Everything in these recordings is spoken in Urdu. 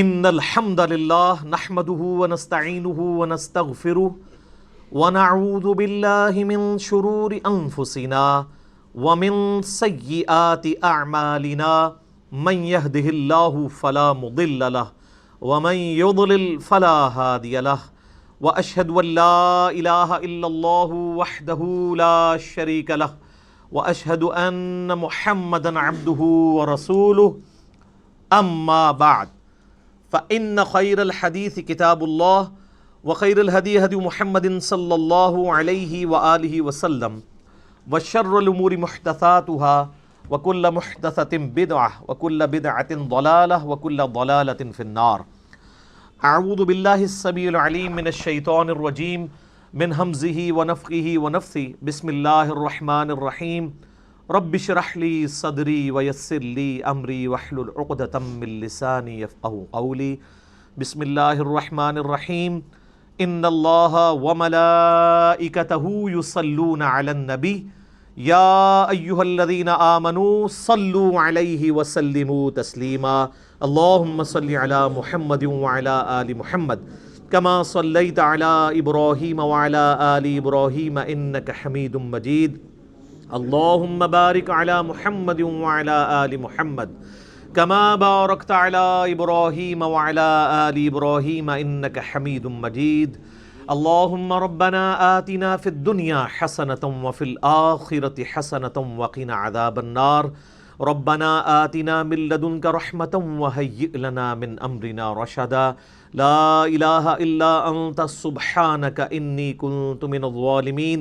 ان الحمد للہ نحمده ونستعینه ونستغفره ونعوذ باللہ من شرور انفسنا ومن سیئات اعمالنا من يهده الله فلا مضل له ومن يضلل فلا هادي له واشهد ان لا اله الا الله وحده لا شريك له واشهد ان محمدا عبده ورسوله اما بعد فإن خير الحديث كتاب الله وخير الهدي هدي محمد صلى الله عليه وآله وسلم وشر الأمور محدثاتها وكل محدثة بدعة وكل بدعة ضلالة وكل ضلالة في النار. أعوذ بالله السميع العليم من الشيطان الرجيم من همزه ونفخه ونفثه. بسم الله الرحمن الرحيم. رب اشرح لي صدري ويسر لي امري واحلل عقدة من لساني يفقهوا قولي. بسم الله الرحمن الرحيم. ان الله وملائكته يصلون على النبي يا ايها الذين آمنوا صلوا عليه وسلموا تسليما. اللهم صل على محمد وعلى آل محمد كما صليت على إبراهيم وعلى آل إبراهيم إنك حميد مجيد. اللهم بارك على محمد وعلى آل محمد كما باركت على إبراهيم وعلى آل إبراهيم إنك حميد مجيد. اللهم ربنا آتنا في الدنيا حسنة وفي الآخرة حسنة وقنا عذاب النار. ربنا آتنا من لدنك رحمة وهيئ لنا من أمرنا رشدا. لا إله إلا أنت سبحانك إني كنت من الظالمين.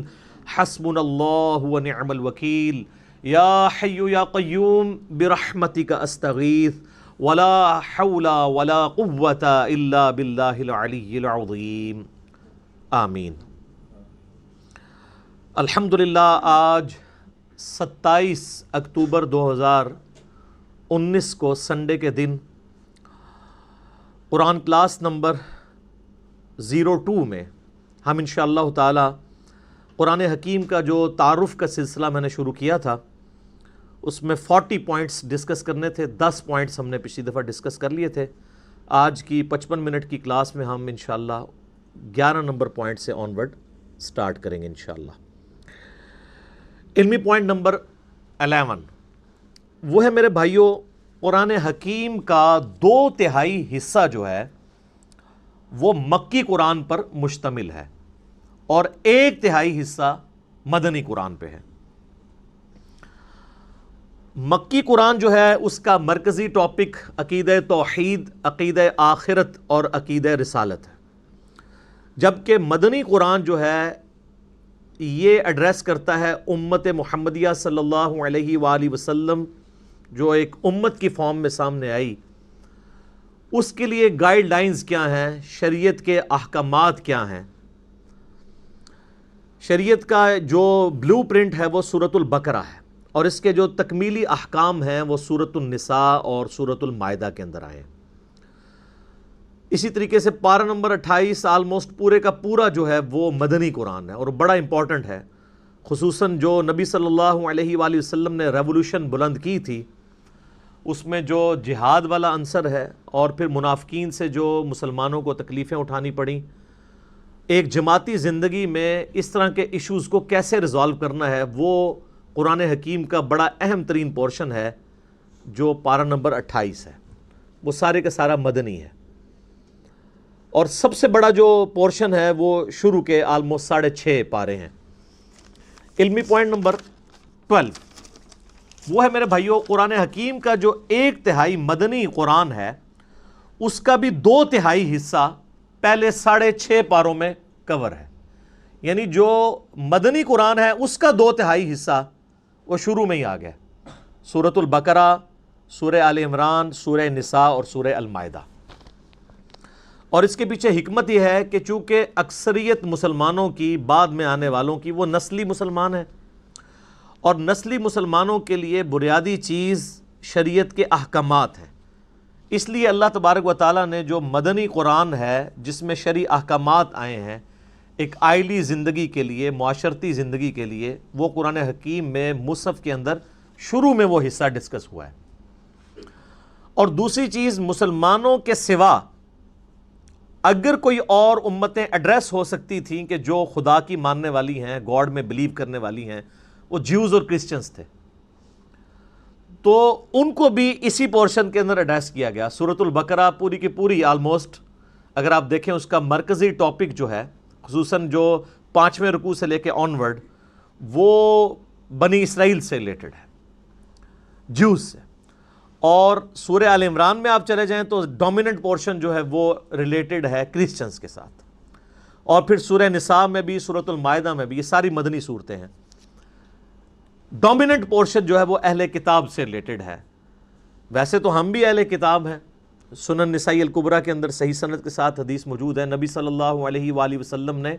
حسبنا اللہ ونعم الوکیل. یا حی یا قیوم برحمتک استغیث ولا حول ولا قوة الا باللہ العلی العظیم. آمین. الحمدللہ آج 27 اکتوبر 2019 کو سنڈے کے دن قرآن کلاس نمبر 02 میں ہم انشاءاللہ تعالی قرآن حکیم کا جو تعارف کا سلسلہ میں نے شروع کیا تھا اس میں 40 پوائنٹس ڈسکس کرنے تھے. 10 پوائنٹس ہم نے پچھلی دفعہ ڈسکس کر لیے تھے. آج کی 55 منٹ کی کلاس میں ہم انشاءاللہ 11 نمبر پوائنٹ سے آن ورڈ سٹارٹ کریں گے انشاءاللہ. علمی پوائنٹ نمبر 11 وہ ہے میرے بھائیوں، قرآن حکیم کا 2/3 حصہ جو ہے وہ مکی قرآن پر مشتمل ہے اور 1/3 حصہ مدنی قرآن پہ ہے. مکی قرآن جو ہے اس کا مرکزی ٹاپک عقیدہ توحید، عقیدہ آخرت اور عقیدہ رسالت ہے، جبکہ مدنی قرآن جو ہے یہ ایڈریس کرتا ہے امت محمدیہ صلی اللہ علیہ وآلہ وسلم جو ایک امت کی فارم میں سامنے آئی، اس کے لیے گائیڈ لائنز کیا ہیں، شریعت کے احکامات کیا ہیں. شریعت کا جو بلو پرنٹ ہے وہ سورۃ البقرہ ہے اور اس کے جو تکمیلی احکام ہیں وہ سورۃ النساء اور سورۃ المائدہ کے اندر آئے ہیں. اسی طریقے سے پارہ نمبر 28 آلموسٹ پورے کا پورا جو ہے وہ مدنی قرآن ہے اور بڑا امپورٹنٹ ہے. خصوصاً جو نبی صلی اللہ علیہ وآلہ وسلم نے ریولوشن بلند کی تھی اس میں جو جہاد والا عنصر ہے اور پھر منافقین سے جو مسلمانوں کو تکلیفیں اٹھانی پڑیں، ایک جماعتی زندگی میں اس طرح کے ایشوز کو کیسے ریزالو کرنا ہے، وہ قرآن حکیم کا بڑا اہم ترین پورشن ہے جو پارہ نمبر 28 ہے. وہ سارے کا سارا مدنی ہے اور سب سے بڑا جو پورشن ہے وہ شروع کے آلموسٹ 6.5 پارے ہیں. علمی پوائنٹ نمبر 12 وہ ہے میرے بھائیوں، قرآن حکیم کا جو 1/3 مدنی قرآن ہے اس کا بھی 2/3 حصہ پہلے 6.5 پاروں میں کور ہے. یعنی جو مدنی قرآن ہے اس کا 2/3 حصہ وہ شروع میں ہی آ گیا. سورۃ البقرہ، سورہ آل عمران، سورہ نساء اور سورہ المائدہ. اور اس کے پیچھے حکمت یہ ہے کہ چونکہ اکثریت مسلمانوں کی بعد میں آنے والوں کی وہ نسلی مسلمان ہیں اور نسلی مسلمانوں کے لیے بنیادی چیز شریعت کے احکامات ہیں. اس لیے اللہ تبارک و تعالیٰ نے جو مدنی قرآن ہے جس میں شرعی احکامات آئے ہیں ایک آئلی زندگی کے لیے، معاشرتی زندگی کے لیے، وہ قرآن حکیم میں مصحف کے اندر شروع میں وہ حصہ ڈسکس ہوا ہے. اور دوسری چیز، مسلمانوں کے سوا اگر کوئی اور امتیں ایڈریس ہو سکتی تھیں کہ جو خدا کی ماننے والی ہیں، گاڈ میں بلیو کرنے والی ہیں، وہ جیوز اور کرسچنز تھے، تو ان کو بھی اسی پورشن کے اندر ایڈریس کیا گیا۔ سورۃ البقرہ پوری کی پوری آلموسٹ اگر آپ دیکھیں اس کا مرکزی ٹاپک جو ہے، خصوصاً جو 5ویں رکوع سے لے کے آنورڈ، وہ بنی اسرائیل سے ریلیٹڈ ہے، جیوز سے۔ اور سورہ آل عمران میں آپ چلے جائیں تو ڈومیننٹ پورشن جو ہے وہ ریلیٹڈ ہے کرسچنز کے ساتھ، اور پھر سورہ نساء میں بھی، سورۃ المائدہ میں بھی، یہ ساری مدنی صورتیں ہیں۔ ڈومیننٹ پورشن جو ہے وہ اہل کتاب سے ریلیٹڈ ہے۔ ویسے تو ہم بھی اہل کتاب ہیں، سنن نسائی الکبریٰ کے اندر صحیح سند کے ساتھ حدیث موجود ہے، نبی صلی اللہ علیہ وآلہ وسلم نے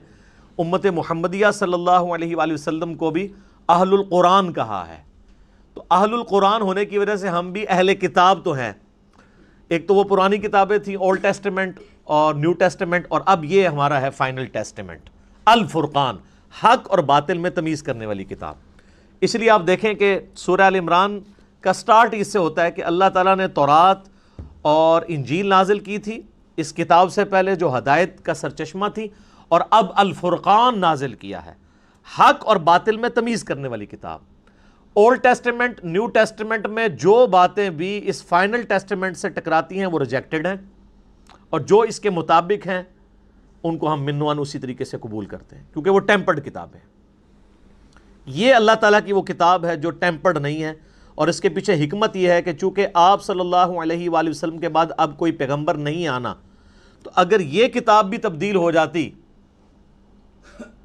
امت محمدیہ صلی اللہ علیہ وآلہ وسلم کو بھی اہل القرآن کہا ہے۔ تو اہل القرآن ہونے کی وجہ سے ہم بھی اہل کتاب تو ہیں۔ ایک تو وہ پرانی کتابیں تھیں، اولڈ ٹیسٹمنٹ اور نیو ٹیسٹمنٹ، اور اب یہ ہمارا ہے فائنل ٹیسٹمنٹ، الفرقان، حق اور باطل میں تمیز کرنے والی کتاب۔ اس لیے آپ دیکھیں کہ سورہ آل عمران کا سٹارٹ اس سے ہوتا ہے کہ اللہ تعالیٰ نے تورات اور انجیل نازل کی تھی اس کتاب سے پہلے، جو ہدایت کا سرچشمہ تھی، اور اب الفرقان نازل کیا ہے، حق اور باطل میں تمیز کرنے والی کتاب۔ اولڈ ٹیسٹمنٹ، نیو ٹیسٹمنٹ میں جو باتیں بھی اس فائنل ٹیسٹمنٹ سے ٹکراتی ہیں وہ ریجیکٹڈ ہیں، اور جو اس کے مطابق ہیں ان کو ہم منوان اسی طریقے سے قبول کرتے ہیں، کیونکہ وہ ٹیمپرڈ کتاب ہے۔ یہ اللہ تعالیٰ کی وہ کتاب ہے جو ٹیمپرڈ نہیں ہے، اور اس کے پیچھے حکمت یہ ہے کہ چونکہ آپ صلی اللہ علیہ وآلہ وسلم کے بعد اب کوئی پیغمبر نہیں آنا، تو اگر یہ کتاب بھی تبدیل ہو جاتی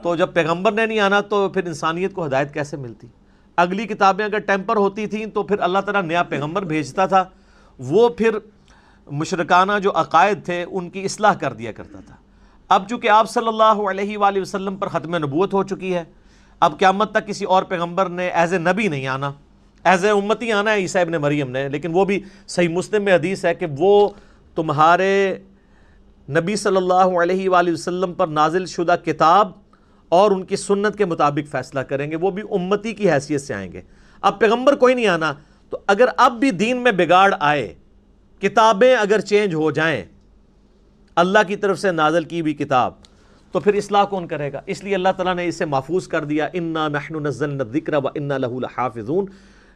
تو جب پیغمبر نے نہیں آنا تو پھر انسانیت کو ہدایت کیسے ملتی؟ اگلی کتابیں اگر ٹیمپر ہوتی تھیں تو پھر اللہ تعالیٰ نیا پیغمبر بھیجتا تھا، وہ پھر مشرکانہ جو عقائد تھے ان کی اصلاح کر دیا کرتا تھا۔ اب چونکہ آپ صلی اللہ علیہ وآلہ وسلم پر ختم نبوت ہو چکی ہے، اب قیامت تک کسی اور پیغمبر نے ایز اے نبی نہیں آنا، ایز اے امتی آنا ہے عیسیٰ ابن مریم نے، لیکن وہ بھی صحیح مسلم میں حدیث ہے کہ وہ تمہارے نبی صلی اللہ علیہ وآلہ وسلم پر نازل شدہ کتاب اور ان کی سنت کے مطابق فیصلہ کریں گے، وہ بھی امتی کی حیثیت سے آئیں گے۔ اب پیغمبر کوئی نہیں آنا، تو اگر اب بھی دین میں بگاڑ آئے، کتابیں اگر چینج ہو جائیں، اللہ کی طرف سے نازل کی ہوئی کتاب، تو پھر اصلاح کون کرے گا؟ اس لیے اللہ تعالیٰ نے اسے محفوظ کر دیا، انا نحن نزلنا الذکر وانا لہ لحافظون۔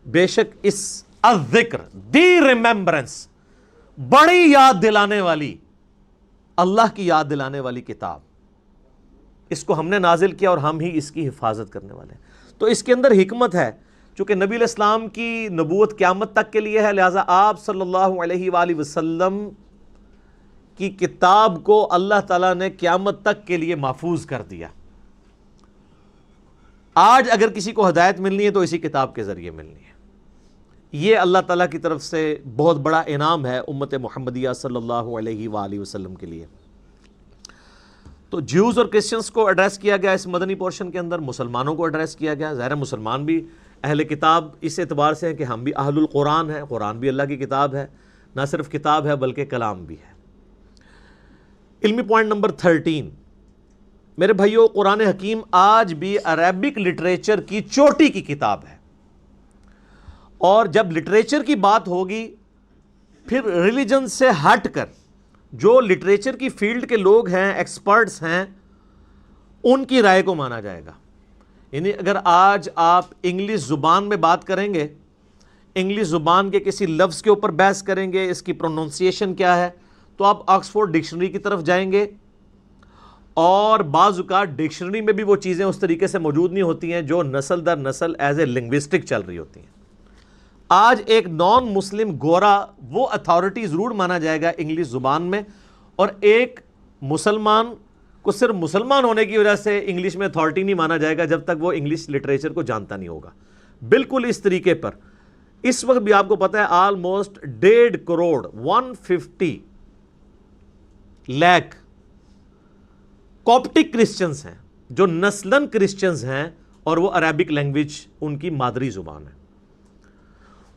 بے شک اس الذکر، دی ریممبرنس، بڑی یاد دلانے والی، اللہ کی یاد دلانے والی کتاب، اس کو ہم نے نازل کیا اور ہم ہی اس کی حفاظت کرنے والے ہیں۔ تو اس کے اندر حکمت ہے، چونکہ نبی علیہ السلام کی نبوت قیامت تک کے لیے ہے، لہٰذا آپ صلی اللہ علیہ وآلہ وسلم کی کتاب کو اللہ تعالیٰ نے قیامت تک کے لیے محفوظ کر دیا۔ آج اگر کسی کو ہدایت ملنی ہے تو اسی کتاب کے ذریعے ملنی ہے۔ یہ اللہ تعالیٰ کی طرف سے بہت بڑا انعام ہے امت محمدیہ صلی اللہ علیہ وآلہ وسلم کے لیے۔ تو جیوز اور کرسچنس کو ایڈریس کیا گیا اس مدنی پورشن کے اندر، مسلمانوں کو ایڈریس کیا گیا۔ ظاہر مسلمان بھی اہل کتاب اس اعتبار سے ہیں کہ ہم بھی اہل القرآن ہیں، قرآن بھی اللہ کی کتاب ہے، نہ صرف کتاب ہے بلکہ کلام بھی ہے۔ علمی پوائنٹ نمبر 13، میرے بھائیو، قرآن حکیم آج بھی عربک لٹریچر کی چوٹی کی کتاب ہے، اور جب لٹریچر کی بات ہوگی پھر ریلیجن سے ہٹ کر جو لٹریچر کی فیلڈ کے لوگ ہیں، ایکسپرٹس ہیں، ان کی رائے کو مانا جائے گا۔ یعنی اگر آج آپ انگلش زبان میں بات کریں گے، انگلش زبان کے کسی لفظ کے اوپر بحث کریں گے، اس کی پروننسیشن کیا ہے، تو آپ آکسفورڈ ڈکشنری کی طرف جائیں گے، اور بعض اوقات ڈکشنری میں بھی وہ چیزیں اس طریقے سے موجود نہیں ہوتی ہیں جو نسل در نسل ایز اے لنگوسٹک چل رہی ہوتی ہیں۔ آج ایک نان مسلم گورا وہ اتھارٹی ضرور مانا جائے گا انگلش زبان میں، اور ایک مسلمان کو صرف مسلمان ہونے کی وجہ سے انگلش میں اتھارٹی نہیں مانا جائے گا جب تک وہ انگلش لٹریچر کو جانتا نہیں ہوگا۔ بالکل اس طریقے پر اس وقت بھی آپ کو پتہ ہے آلموسٹ 1.5 کروڑ 150 لاکھ کوپٹک کرسچنز ہیں جو نسلاً کرسچنز ہیں، اور وہ عربک لینگویج ان کی مادری زبان ہے۔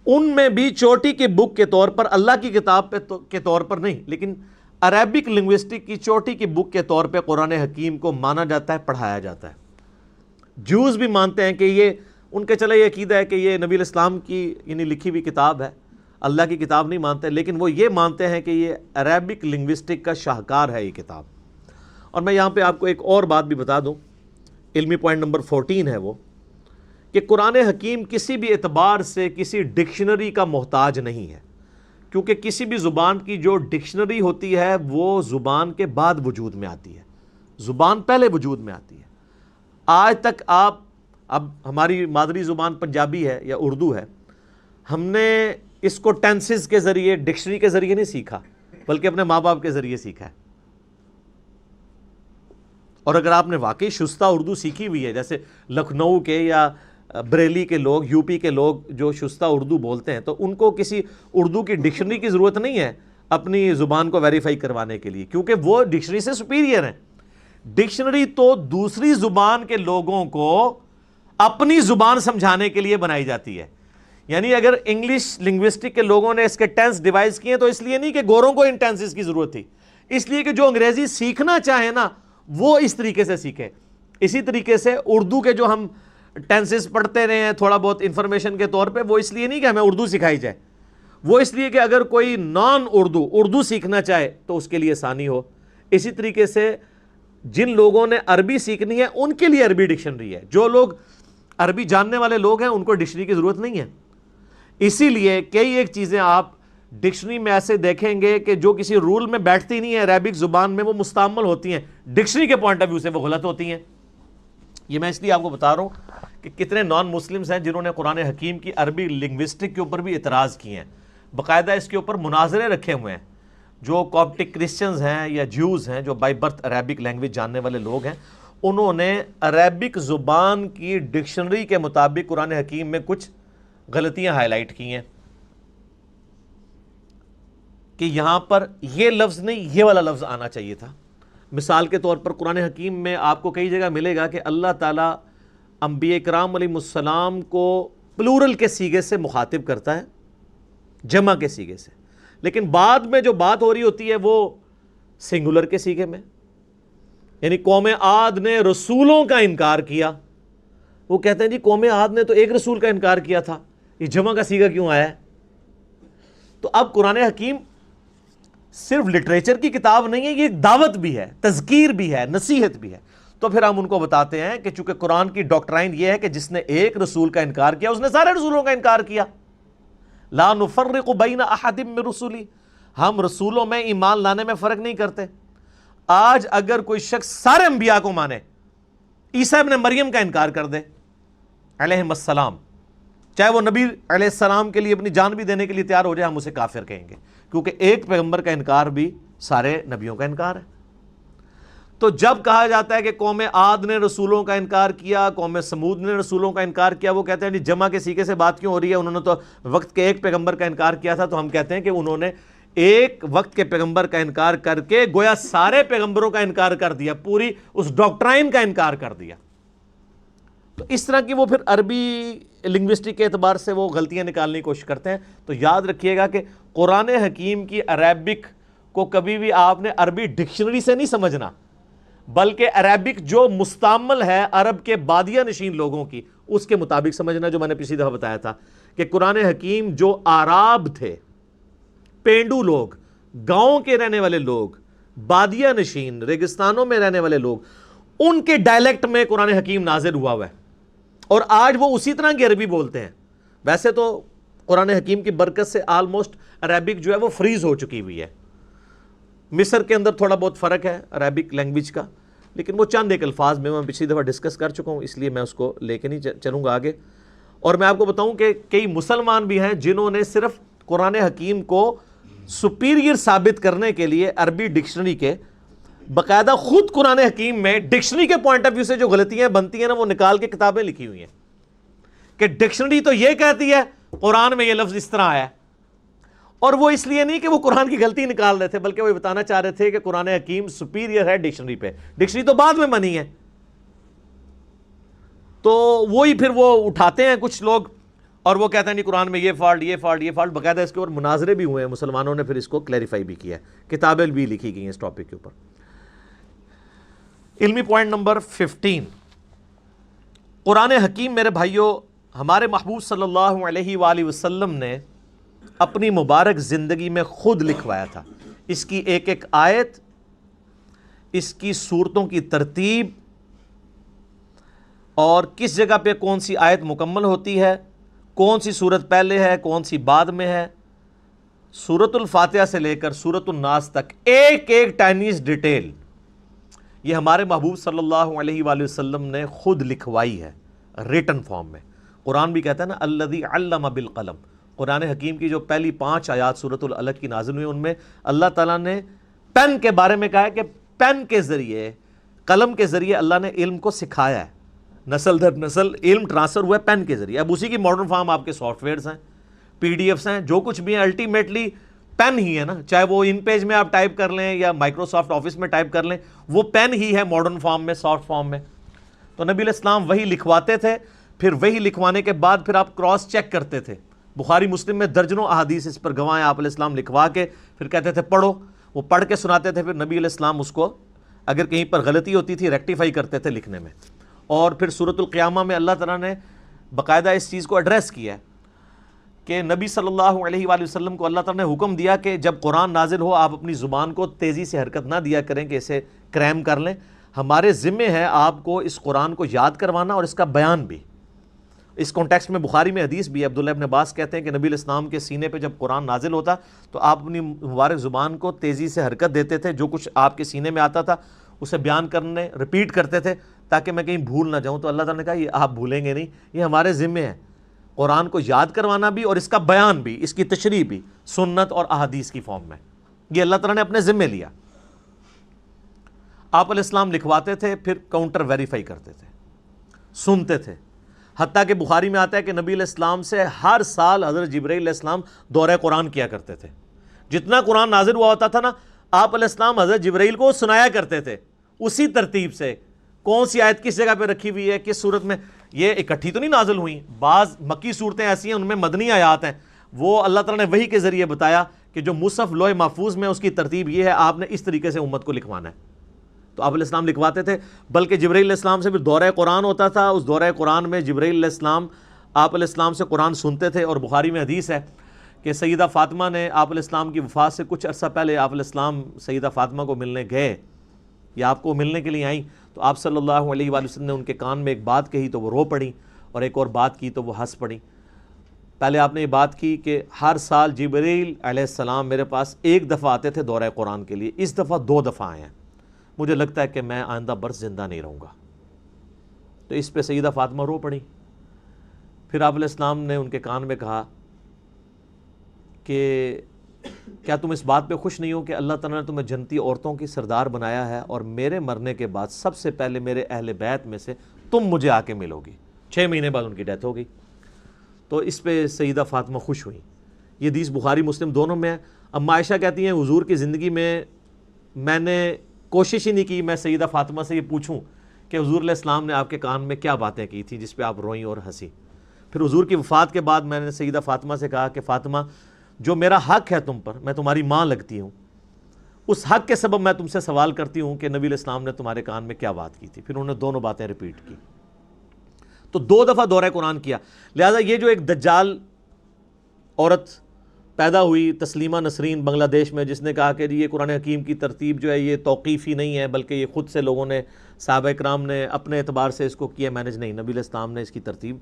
ان میں بھی چوٹی کے بک کے طور پر، اللہ کی کتاب کے طور پر نہیں، لیکن عربک لنگوسٹک کی چوٹی کی بک کے طور پہ قرآن حکیم کو مانا جاتا ہے، پڑھایا جاتا ہے۔ جوز بھی مانتے ہیں کہ یہ ان کے چلے یہ عقیدہ ہے کہ یہ نبی علیہ السلام کی یعنی لکھی ہوئی کتاب ہے، اللہ کی کتاب نہیں مانتے، لیکن وہ یہ مانتے ہیں کہ یہ عربک لنگوسٹک کا شاہکار ہے یہ کتاب۔ اور میں یہاں پہ آپ کو ایک اور بات بھی بتا دوں، علمی پوائنٹ نمبر 14 ہے وہ، کہ قرآن حکیم کسی بھی اعتبار سے کسی ڈکشنری کا محتاج نہیں ہے، کیونکہ کسی بھی زبان کی جو ڈکشنری ہوتی ہے وہ زبان کے بعد وجود میں آتی ہے، زبان پہلے وجود میں آتی ہے۔ آج تک آپ، اب ہماری مادری زبان پنجابی ہے یا اردو ہے، ہم نے اس کو ٹینسز کے ذریعے، ڈکشنری کے ذریعے نہیں سیکھا، بلکہ اپنے ماں باپ کے ذریعے سیکھا ہے۔ اور اگر آپ نے واقعی شستہ اردو سیکھی ہوئی ہے، جیسے لکھنؤ کے یا بریلی کے لوگ، یو پی کے لوگ جو شستہ اردو بولتے ہیں، تو ان کو کسی اردو کی ڈکشنری کی ضرورت نہیں ہے اپنی زبان کو ویریفائی کروانے کے لیے، کیونکہ وہ ڈکشنری سے سپیریئر ہیں۔ ڈکشنری تو دوسری زبان کے لوگوں کو اپنی زبان سمجھانے کے لیے بنائی جاتی ہے۔ یعنی اگر انگلش لنگوسٹک کے لوگوں نے اس کے ٹینس ڈیوائز کیے تو اس لیے نہیں کہ گوروں کو ان ٹینسز کی ضرورت تھی، اس لیے کہ جو انگریزی سیکھنا چاہے نا وہ اس طریقے سے سیکھے۔ اسی طریقے سے اردو کے جو ہم ٹینسز پڑھتے رہے ہیں تھوڑا بہت انفارمیشن کے طور پہ، وہ اس لیے نہیں کہ ہمیں اردو سکھائی جائے، وہ اس لیے کہ اگر کوئی نان اردو سیکھنا چاہے تو اس کے لیے آسانی ہو۔ اسی طریقے سے جن لوگوں نے عربی سیکھنی ہے ان کے لیے عربی ڈکشنری ہے، جو لوگ عربی جاننے والے لوگ ہیں ان کو ڈکشنری کی ضرورت نہیں ہے۔ اسی لیے کئی ایک چیزیں آپ ڈکشنری میں ایسے دیکھیں گے کہ جو کسی رول میں بیٹھتی نہیں ہے عربک زبان میں، وہ مستعمل ہوتی ہیں، ڈکشنری کے پوائنٹ آف ویو سے وہ غلط ہوتی ہیں۔ یہ میں اس لیے آپ کو بتا رہا ہوں کہ کتنے نان مسلمز ہیں جنہوں نے قرآن حکیم کی عربی لنگوسٹک کے اوپر بھی اعتراض کیے ہیں، باقاعدہ اس کے اوپر مناظرے رکھے ہوئے ہیں۔ جو کاپٹک کرسچنز ہیں یا جیوز ہیں جو بائی برتھ عربک لینگویج جاننے والے لوگ ہیں، انہوں نے عربک زبان کی ڈکشنری کے مطابق قرآن حکیم میں کچھ غلطیاں ہائی لائٹ کی ہیں کہ یہاں پر یہ لفظ نہیں یہ والا لفظ آنا چاہیے تھا۔ مثال کے طور پر قرآن حکیم میں آپ کو کئی جگہ ملے گا کہ اللہ تعالیٰ انبیاء کرام علیہ السلام کو پلورل کے سیغے سے مخاطب کرتا ہے، جمع کے سیغے سے، لیکن بعد میں جو بات ہو رہی ہوتی ہے وہ سنگولر کے سیغے میں۔ یعنی قوم عاد نے رسولوں کا انکار کیا، وہ کہتے ہیں جی قوم عاد نے تو ایک رسول کا انکار کیا تھا، یہ جمع کا سیغہ کیوں آیا ہے؟ تو اب قرآن حکیم صرف لٹریچر کی کتاب نہیں ہے، یہ ایک دعوت بھی ہے، تذکیر بھی ہے، نصیحت بھی ہے۔ تو پھر ہم ان کو بتاتے ہیں کہ چونکہ قرآن کی ڈاکٹرائن یہ ہے کہ جس نے ایک رسول کا انکار کیا اس نے سارے رسولوں کا انکار کیا۔ لا نفرق بین احد من رسلی، ہم رسولوں میں ایمان لانے میں فرق نہیں کرتے۔ آج اگر کوئی شخص سارے انبیاء کو مانے، عیسیٰ ابن مریم کا انکار کر دے علیہم السلام، چاہے وہ نبی علیہ السلام کے لیے اپنی جان بھی دینے کے لیے تیار ہو جائے، ہم اسے کافر کہیں گے، کیونکہ ایک پیغمبر کا انکار بھی سارے نبیوں کا انکار ہے۔ تو جب کہا جاتا ہے کہ قوم عاد نے رسولوں کا انکار کیا، قوم سمود نے رسولوں کا انکار کیا، وہ کہتے ہیں جی جمع کے سیغے سے بات کیوں ہو رہی ہے، انہوں نے تو وقت کے ایک پیغمبر کا انکار کیا تھا۔ تو ہم کہتے ہیں کہ انہوں نے ایک وقت کے پیغمبر کا انکار کر کے گویا سارے پیغمبروں کا انکار کر دیا، پوری اس ڈاکٹرائن کا انکار کر دیا۔ تو اس طرح کی وہ پھر عربی لنگوسٹک کے اعتبار سے وہ غلطیاں نکالنے کی کوشش کرتے ہیں۔ تو یاد رکھیے گا کہ قرآن حکیم کی عربک کو کبھی بھی آپ نے عربی ڈکشنری سے نہیں سمجھنا، بلکہ عربک جو مستعمل ہے عرب کے بادیہ نشین لوگوں کی، اس کے مطابق سمجھنا، جو میں نے پچھلی دفعہ بتایا تھا کہ قرآن حکیم جو آراب تھے، پینڈو لوگ، گاؤں کے رہنے والے لوگ، بادیہ نشین ریگستانوں میں رہنے والے لوگ، ان کے ڈائلیکٹ میں قرآن حکیم نازل ہوا ہے، اور آج وہ اسی طرح کی عربی بولتے ہیں۔ ویسے تو قرآن حکیم کی برکت سے آلموسٹ عربک جو ہے وہ فریز ہو چکی ہوئی ہے۔ مصر کے اندر تھوڑا بہت فرق ہے عربک لینگویج کا، لیکن وہ چند ایک الفاظ میں پچھلی دفعہ ڈسکس کر چکا ہوں، اس لیے میں اس کو لے کے نہیں چلوں گا آگے۔ اور میں آپ کو بتاؤں کہ کئی مسلمان بھی ہیں جنہوں نے صرف قرآن حکیم کو سپیریئر ثابت کرنے کے لیے عربی ڈکشنری کے باقاعدہ خود قرآن حکیم میں ڈکشنری کے پوائنٹ آف ویو سے جو غلطیاں بنتی ہیں نا، وہ نکال کے کتابیں لکھی ہوئی ہیں کہ ڈکشنری تو یہ کہتی ہے قرآن میں یہ لفظ اس طرح آیا ہے۔ اور وہ اس لیے نہیں کہ وہ قرآن کی غلطی نکال رہے تھے، بلکہ وہ بتانا چاہ رہے تھے کہ قرآن حکیم سپیریئر ہے ڈکشنری پہ، ڈکشنری تو بعد میں بنی ہے۔ تو وہی پھر وہ اٹھاتے ہیں کچھ لوگ اور وہ کہتے ہیں نہیں قرآن میں یہ فالٹ یہ فالٹ یہ فالٹ، باقاعدہ اس کے اوپر مناظرے بھی ہوئے ہیں، مسلمانوں نے پھر اس کو کلیریفائی بھی کیا ہے، کتابیں بھی لکھی گئی ہیں اس ٹاپک کے اوپر۔ علمی پوائنٹ نمبر 15، قرآن حکیم میرے بھائیوں ہمارے محبوب صلی اللہ علیہ وآلہ وسلم نے اپنی مبارک زندگی میں خود لکھوایا تھا۔ اس کی ایک ایک آیت، اس کی صورتوں کی ترتیب، اور کس جگہ پہ کون سی آیت مکمل ہوتی ہے، کون سی صورت پہلے ہے کون سی بعد میں ہے، سورۃ الفاتحہ سے لے کر سورۃ الناس تک ایک ایک ٹائنیز ڈیٹیل یہ ہمارے محبوب صلی اللہ علیہ وآلہ وسلم نے خود لکھوائی ہے ریٹن فارم میں۔ قرآن بھی کہتا ہے نا الذی علم بالقلم، قرآن حکیم کی جو پہلی 5 آیات سورۃ العلق کی نازل ہوئی ان میں اللہ تعالیٰ نے پین کے بارے میں کہا ہے کہ پین کے ذریعے، قلم کے ذریعے اللہ نے علم کو سکھایا ہے، نسل در نسل علم ٹرانسفر ہوا ہے پین کے ذریعے۔ اب اسی کی ماڈرن فارم آپ کے سافٹ ویئرز ہیں، پی ڈی ایفس ہیں، جو کچھ بھی ہیں، الٹیمیٹلی پین ہی ہے نا، چاہے وہ ان پیج میں آپ ٹائپ کر لیں یا مائکروسافٹ آفس میں ٹائپ کر لیں، وہ پین ہی ہے ماڈرن فارم میں، سافٹ فارم میں۔ تو نبی علیہ السلام وہی لکھواتے تھے، پھر وہی لکھوانے کے بعد پھر آپ کراس چیک کرتے تھے۔ بخاری مسلم میں درجنوں احادیث اس پر گواہ ہیں، آپ علیہ السلام لکھوا کے پھر کہتے تھے پڑھو، وہ پڑھ کے سناتے تھے، پھر نبی علیہ السلام اس کو اگر کہیں پر غلطی ہوتی تھی ریکٹیفائی کرتے تھے لکھنے میں۔ اور پھر سورۃ القیامہ میں اللہ تعالیٰ نے باقاعدہ اس چیز کو ایڈریس کیا ہے کہ نبی صلی اللہ علیہ وآلہ وسلم کو اللہ تعالیٰ نے حکم دیا کہ جب قرآن نازل ہو آپ اپنی زبان کو تیزی سے حرکت نہ دیا کریں کہ اسے کریم کر لیں، ہمارے ذمے ہے آپ کو اس قرآن کو یاد کروانا اور اس کا بیان بھی۔ اس کانٹیکسٹ میں بخاری میں حدیث بھی ہے، عبداللہ ابن عباس کہتے ہیں کہ نبی علیہ السلام کے سینے پہ جب قرآن نازل ہوتا تو آپ اپنی مبارک زبان کو تیزی سے حرکت دیتے تھے، جو کچھ آپ کے سینے میں آتا تھا اسے بیان کرنے ریپیٹ کرتے تھے تاکہ میں کہیں بھول نہ جاؤں۔ تو اللہ تعالیٰ نے کہا یہ آپ بھولیں گے نہیں، یہ ہمارے ذمے ہے، قرآن کو یاد کروانا بھی اور اس کا بیان بھی، اس کی تشریح بھی سنت اور احادیث کی فارم میں، یہ اللہ تعالیٰ نے اپنے ذمے لیا۔ آپ علیہ السلام لکھواتے تھے، پھر کاؤنٹر ویریفائی کرتے تھے، سنتے تھے، حتیٰ کہ بخاری میں آتا ہے کہ نبی علیہ السلام سے ہر سال حضرت جبرائیل علیہ السلام دورہ قرآن کیا کرتے تھے۔ جتنا قرآن نازل ہوا ہوتا تھا نا، آپ علیہ السلام حضرت جبرائیل کو سنایا کرتے تھے اسی ترتیب سے، کون سی آیت کس جگہ پہ رکھی ہوئی ہے، کس صورت میں۔ یہ اکٹھی تو نہیں نازل ہوئیں، بعض مکی صورتیں ایسی ہیں ان میں مدنی آیات ہیں، وہ اللہ تعالیٰ نے وحی کے ذریعے بتایا کہ جو مصحف لوح محفوظ میں اس کی ترتیب یہ ہے، آپ نے اس طریقے سے امت کو لکھوانا ہے۔ تو آپ علیہ السلام لکھواتے تھے، بلکہ جبرائیل علیہ السلام سے پھر دورہ قرآن ہوتا تھا، اس دورہ قرآن میں جبرائیل علیہ السلام آپ علیہ السلام سے قرآن سنتے تھے۔ اور بخاری میں حدیث ہے کہ سیدہ فاطمہ نے آپ علیہ السلام کی وفات سے کچھ عرصہ پہلے آپ علیہ السلام سیدہ فاطمہ کو ملنے گئے یا آپ کو ملنے کے لیے آئیں، تو آپ صلی اللہ علیہ وآلہ وسلم نے ان کے کان میں ایک بات کہی تو وہ رو پڑیں، اور ایک اور بات کی تو وہ ہنس پڑیں۔ پہلے آپ نے یہ بات کی کہ ہر سال جبرائیل علیہ السلام میرے پاس ایک دفعہ آتے تھے دورہ قرآن کے لیے، اس دفعہ 2 دفعہ آئے ہیں، مجھے لگتا ہے کہ میں آئندہ برس زندہ نہیں رہوں گا۔ تو اس پہ سیدہ فاطمہ رو پڑی۔ پھر آپ علیہ السلام نے ان کے کان میں کہا کہ کیا تم اس بات پہ خوش نہیں ہو کہ اللہ تعالیٰ نے تمہیں جنتی عورتوں کی سردار بنایا ہے، اور میرے مرنے کے بعد سب سے پہلے میرے اہل بیت میں سے تم مجھے آ کے ملو گی۔ 6 مہینے بعد ان کی ڈیتھ ہو گئی۔ تو اس پہ سیدہ فاطمہ خوش ہوئیں۔ یہ حدیث بخاری مسلم دونوں میں ہے۔ اما عائشہ کہتی ہیں حضور کی زندگی میں نے کوشش ہی نہیں کی میں سیدہ فاطمہ سے یہ پوچھوں کہ حضور علیہ السلام نے آپ کے کان میں کیا باتیں کی تھیں جس پہ آپ روئیں اور ہنسی۔ پھر حضور کی وفات کے بعد میں نے سیدہ فاطمہ سے کہا کہ فاطمہ، جو میرا حق ہے تم پر، میں تمہاری ماں لگتی ہوں، اس حق کے سبب میں تم سے سوال کرتی ہوں کہ نبی علیہ السلام نے تمہارے کان میں کیا بات کی تھی۔ پھر انہوں نے دونوں باتیں ریپیٹ کی۔ تو 2 دفعہ دورہ قرآن کیا۔ لہٰذا یہ جو ایک دجال عورت پیدا ہوئی تسلیمہ نسرین بنگلہ دیش میں، جس نے کہا کہ یہ قرآن حکیم کی ترتیب جو ہے یہ توقیفی نہیں ہے بلکہ یہ خود سے لوگوں نے، صحابہ کرام نے اپنے اعتبار سے اس کو کیا مینج، نہیں، نبی علیہ السلام نے اس کی ترتیب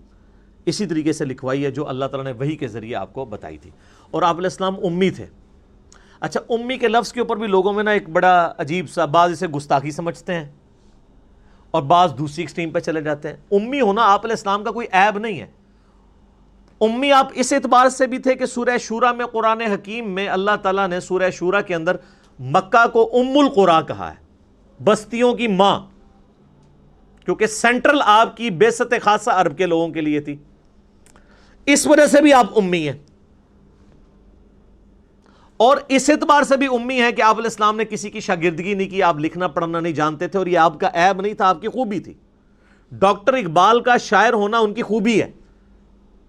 اسی طریقے سے لکھوائی ہے جو اللہ تعالیٰ نے وحی کے ذریعے آپ کو بتائی تھی۔ اور آپ علیہ السلام امی تھے۔ اچھا، امی کے لفظ کے اوپر بھی لوگوں میں نا ایک بڑا عجیب سا، بعض اسے گستاخی سمجھتے ہیں اور بعض دوسری ایکسٹریم پہ چلے جاتے ہیں۔ امی ہونا آپ علیہ السلام کا کوئی عیب نہیں ہے۔ امی آپ اس اعتبار سے بھی تھے کہ سورہ شورا میں، قرآن حکیم میں اللہ تعالیٰ نے سورہ شورا کے اندر مکہ کو ام القریٰ کہا ہے، بستیوں کی ماں، کیونکہ سینٹرل آپ کی بعثت خاصہ عرب کے لوگوں کے لیے تھی، اس وجہ سے بھی آپ امی ہیں۔ اور اس اعتبار سے بھی امی ہیں کہ آپ علیہ السلام نے کسی کی شاگردگی نہیں کی، آپ لکھنا پڑھنا نہیں جانتے تھے، اور یہ آپ کا عیب نہیں تھا، آپ کی خوبی تھی۔ ڈاکٹر اقبال کا شاعر ہونا ان کی خوبی ہے،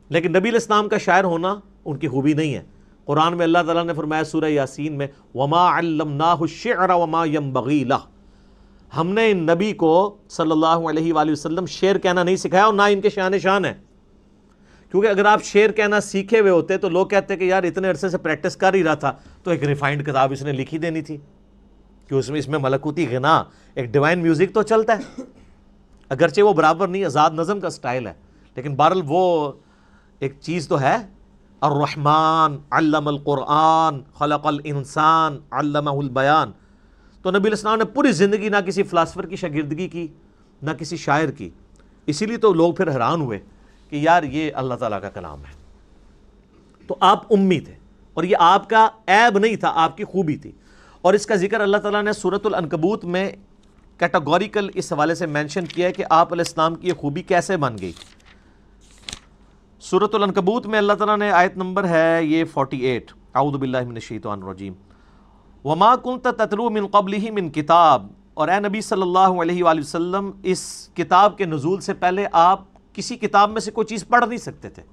لیکن نبی علیہ السلام کا شاعر ہونا ان کی خوبی نہیں ہے۔ قرآن میں اللہ تعالیٰ نے فرمایا سورہ یاسین میں، وَمَا عَلَّمْنَاهُ الشِّعْرَ وَمَا يَنبَغِي لَهُ، ہم نے ان نبی کو صلی اللہ علیہ وآلہ وسلم شعر کہنا نہیں سکھایا، اور نہ ان کے شان ہے، کیونکہ اگر آپ شعر کہنا سیکھے ہوئے ہوتے تو لوگ کہتے کہ یار اتنے عرصے سے پریکٹس کر ہی رہا تھا تو ایک ریفائنڈ کتاب اس نے لکھی دینی تھی کہ اس میں ملکوتی غنا، ایک ڈیوائن میوزک تو چلتا ہے، اگرچہ وہ برابر نہیں، آزاد نظم کا سٹائل ہے، لیکن بہرحال وہ ایک چیز تو ہے۔ الرحمن علم القرآن خلق الانسان علمہ البیان۔ تو نبی علیہ السلام نے پوری زندگی نہ کسی فلاسفر کی شاگردگی کی نہ کسی شاعر کی، اسی لیے تو لوگ پھر حیران ہوئے کہ یار یہ اللہ تعالیٰ کا کلام ہے۔ تو آپ امی تھے، اور یہ آپ کا عیب نہیں تھا، آپ کی خوبی تھی، اور اس کا ذکر اللہ تعالیٰ نے سورۃ العنکبوت میں کیٹاگوریکل اس حوالے سے مینشن کیا ہے کہ آپ علیہ السلام کی یہ خوبی کیسے بن گئی۔ سورۃ العنکبوت میں اللہ تعالیٰ نے آیت نمبر ہے یہ 48، اعوذ باللہ من الشیطان الرجیم، وما کنت تتلو من قبلہ من کتاب، اور اے نبی صلی اللہ علیہ وآلہ وسلم اس کتاب کے نزول سے پہلے آپ کسی کتاب میں سے کوئی چیز پڑھ نہیں سکتے تھے،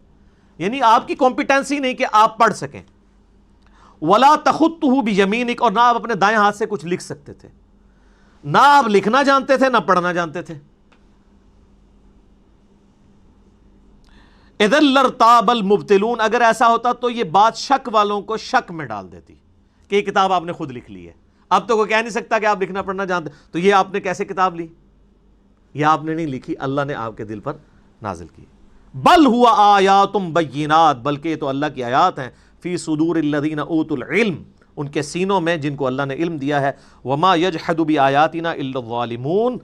یعنی آپ کی کمپیٹنسی نہیں کہ آپ پڑھ سکیں۔ ولا تخطہ بیمینک، اور نہ آپ اپنے دائیں ہاتھ سے کچھ لکھ سکتے تھے، نہ آپ لکھنا جانتے تھے نہ پڑھنا جانتے تھے۔ اذا لارتاب المبطلون، اگر ایسا ہوتا تو یہ بات شک والوں کو شک میں ڈال دیتی کہ یہ کتاب آپ نے خود لکھ لی ہے۔ اب تو کوئی کہہ نہیں سکتا کہ آپ لکھنا پڑھنا جانتے، تو یہ آپ نے کیسے کتاب لی؟ یہ آپ نے نہیں لکھی، اللہ نے آپ کے دل پر نازل کی۔ بل ہوا آیات بینات، بلکہ یہ تو اللہ کی آیات ہیں، فی صدور الذین اوتوا العلم، ان کے سینوں میں جن کو اللہ نے علم دیا ہے۔ وما یجحد بآیاتنا الا الظالمون،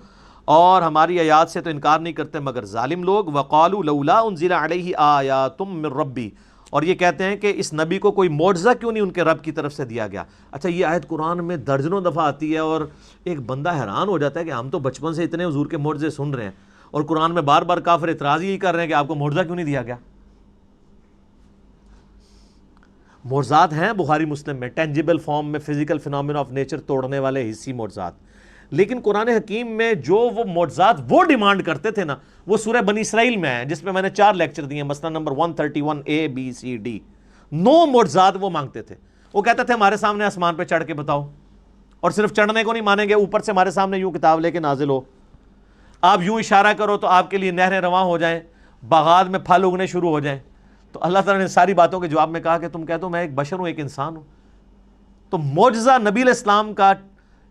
اور ہماری آیات سے تو انکار نہیں کرتے مگر ظالم لوگ۔ وقالوا لولا انزل علیہ آیات من ربی، اور یہ کہتے ہیں کہ اس نبی کو کوئی معجزہ کیوں نہیں ان کے رب کی طرف سے دیا گیا۔ اچھا، یہ آیت قرآن میں درجنوں دفعہ آتی ہے اور ایک بندہ حیران ہو جاتا ہے کہ ہم تو بچپن سے اتنے حضور کے معجزے سن رہے ہیں، اور قرآن میں بار بار کافر اعتراض یہی کر رہے ہیں کہ آپ کو معجزہ کیوں نہیں دیا گیا۔ معجزات ہیں بخاری مسلم میں، ٹینجیبل فارم میں، فزیکل فینومینا آف نیچر توڑنے والے حسی معجزات، لیکن قرآن حکیم میں جو وہ معجزات وہ ڈیمانڈ کرتے تھے نا، وہ سورہ بنی اسرائیل میں ہیں، جس میں میں نے 4 لیکچر دیے، مثلا number 131 A B C D، 9 معجزات وہ مانگتے تھے۔ وہ کہتے تھے ہمارے سامنے آسمان پہ چڑھ کے بتاؤ، اور صرف چڑھنے کو نہیں مانیں گے، اوپر سے ہمارے سامنے یوں کتاب لے کے نازل ہو، آپ یوں اشارہ کرو تو آپ کے لیے نہریں رواں ہو جائیں، باغات میں پھل اگنے شروع ہو جائیں۔ تو اللہ تعالیٰ نے ساری باتوں کے جواب میں کہا کہ تم کہہ دو میں ایک بشر ہوں، ایک انسان ہوں۔ تو معجزہ نبی علیہ السلام کا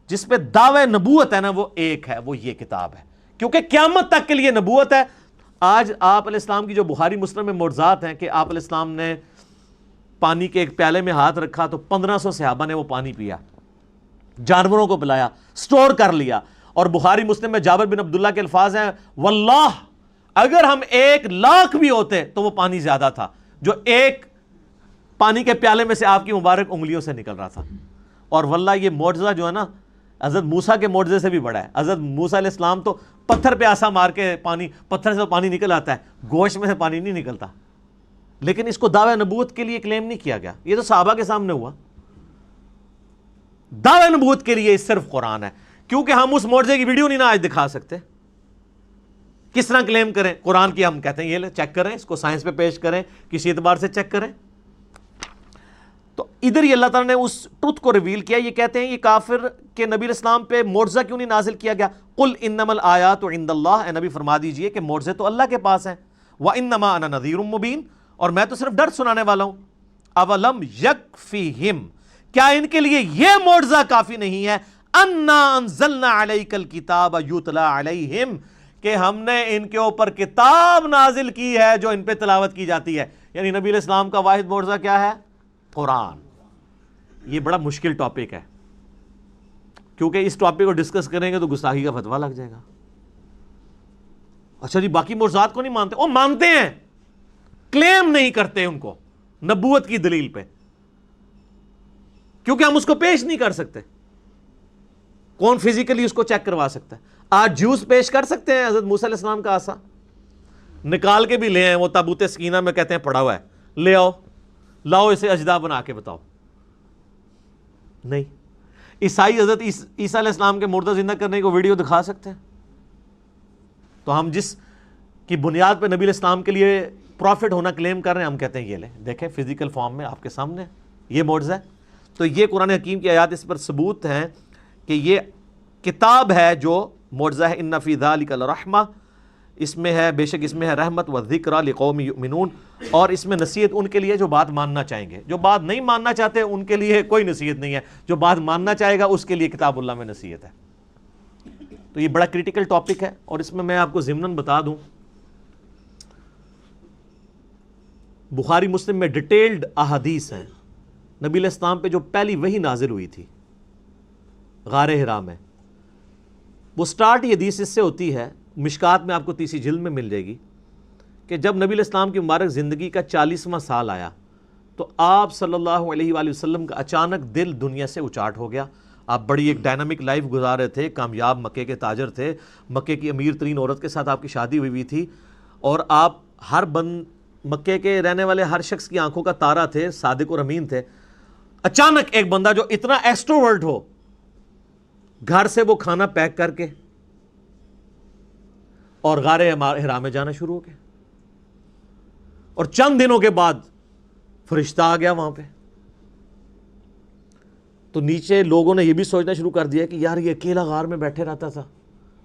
جس پہ دعوی نبوت ہے نا، وہ ایک ہے، وہ یہ کتاب ہے، کیونکہ قیامت تک کے لیے نبوت ہے۔ آج آپ علیہ السلام کی جو بخاری مسلم میں معجزات ہیں کہ آپ علیہ السلام نے پانی کے ایک پیالے میں ہاتھ رکھا تو 1500 صحابہ نے وہ پانی پیا، جانوروں کو پلایا، سٹور کر لیا۔ اور بخاری مسلم میں جابر بن عبداللہ کے الفاظ ہیں، واللہ اگر ہم 1,00,000 بھی ہوتے تو وہ پانی زیادہ تھا جو ایک پانی کے پیالے میں سے آپ کی مبارک انگلیوں سے نکل رہا تھا۔ اور واللہ یہ معجزہ جو ہے نا، حضرت موسیٰ کے معجزے سے بھی بڑا ہے۔ حضرت موسیٰ علیہ السلام تو پتھر پہ آسا مار کے پتھر سے پانی نکل آتا ہے، گوشت میں سے پانی نہیں نکلتا، لیکن اس کو دعوی نبوت کے لیے کلیم نہیں کیا گیا۔ یہ تو صحابہ کے سامنے ہوا۔ دعوی نبوت کے لیے صرف قرآن ہے، کیونکہ ہم اس معجزے کی ویڈیو نہیں نا آج دکھا سکتے۔ کس طرح کلیم کریں قرآن کی؟ ہم کہتے ہیں یہ لے چیک کریں، اس کو سائنس پہ پیش کریں، کسی اعتبار سے چیک کریں۔ تو ادھر ہی اللہ تعالیٰ نے اس ٹروتھ کو ریویل کیا۔ یہ کہتے ہیں یہ کافر کہ نبی علیہ السلام پہ معجزہ کیوں نہیں نازل کیا گیا؟ قل انما الآیات عند اللہ، اے نبی فرما دیجئے کہ معجزے تو اللہ کے پاس ہیں۔ وانما انا نذیر مبین، اور میں تو صرف ڈر سنانے والا ہوں۔ اولم یکفیہم، کیا ان کے لیے یہ معجزہ کافی نہیں ہے؟ انا انزلنا علیک الکتاب یتلی علیہم، کہ ہم نے ان کے اوپر کتاب نازل کی ہے جو ان پہ تلاوت کی جاتی ہے۔ یعنی نبی علیہ السلام کا واحد معجزہ کیا ہے؟ قرآن۔ یہ بڑا مشکل ٹاپک ہے، کیونکہ اس ٹاپک کو ڈسکس کریں گے تو گستاخی کا فتویٰ لگ جائے گا۔ اچھا جی، باقی معجزات کو نہیں مانتے؟ وہ مانتے ہیں، کلیم نہیں کرتے ان کو نبوت کی دلیل پہ، کیونکہ ہم اس کو پیش نہیں کر سکتے۔ کون فزیکلی اس کو چیک کروا سکتا ہے؟ آج جوس پیش کر سکتے ہیں حضرت موسیٰ علیہ السلام کا عصا نکال کے بھی لے آئے، وہ تابوت سکینہ میں کہتے ہیں پڑا ہوا ہے، لے آؤ، لاؤ اسے اجدا بنا کے بتاؤ؟ نہیں۔ عیسائی حضرت عیسیٰ علیہ السلام کے مردہ زندہ کرنے کو ویڈیو دکھا سکتے ہیں؟ تو ہم جس کی بنیاد پہ نبی علیہ السلام کے لیے پروفٹ ہونا کلیم کر رہے ہیں، ہم کہتے ہیں یہ لیں، دیکھیں فزیکل فارم میں آپ کے سامنے یہ معجزہ ہے۔ تو یہ قرآن حکیم کی آیات اس پر ثبوت ہیں کہ یہ کتاب ہے جو معجزہ ہے۔ ان فی ذلک لرحمہ، اس میں ہے، بے شک اس میں ہے رحمت و ذکر لقوم یؤمنون، اور اس میں نصیحت ان کے لیے جو بات ماننا چاہیں گے. جو بات نہیں ماننا چاہتے ان کے لیے کوئی نصیحت نہیں ہے. جو بات ماننا چاہے گا اس کے لیے کتاب اللہ میں نصیحت ہے. تو یہ بڑا کریٹیکل ٹاپک ہے. اور اس میں آپ کو ضمناً بتا دوں, بخاری مسلم میں ڈیٹیلڈ احادیث ہیں. نبی علیہ السلام پہ جو پہلی وحی نازل ہوئی تھی غار حرا میں, وہ سٹارٹ یہ حدیث اس سے ہوتی ہے, مشکات میں آپ کو 30 جلد میں مل جائے گی, کہ جب نبی علیہ السلام کی مبارک زندگی کا 40واں سال آیا تو آپ صلی اللہ علیہ وآلہ وسلم کا اچانک دل دنیا سے اچاٹ ہو گیا. آپ بڑی ایک ڈائنامک لائف گزار رہے تھے, کامیاب مکے کے تاجر تھے, مکے کی امیر ترین عورت کے ساتھ آپ کی شادی ہوئی تھی, اور آپ ہر مکے کے رہنے والے ہر شخص کی آنکھوں کا تارا تھے, صادق اور امین تھے. اچانک ایک بندہ جو اتنا ایکسٹروورٹ ہو, گھر سے وہ کھانا پیک کر کے اور غار حرا میں جانا شروع ہو گیا, اور چند دنوں کے بعد فرشتہ آ گیا وہاں پہ. تو نیچے لوگوں نے یہ بھی سوچنا شروع کر دیا کہ یار یہ اکیلا غار میں بیٹھے رہتا تھا,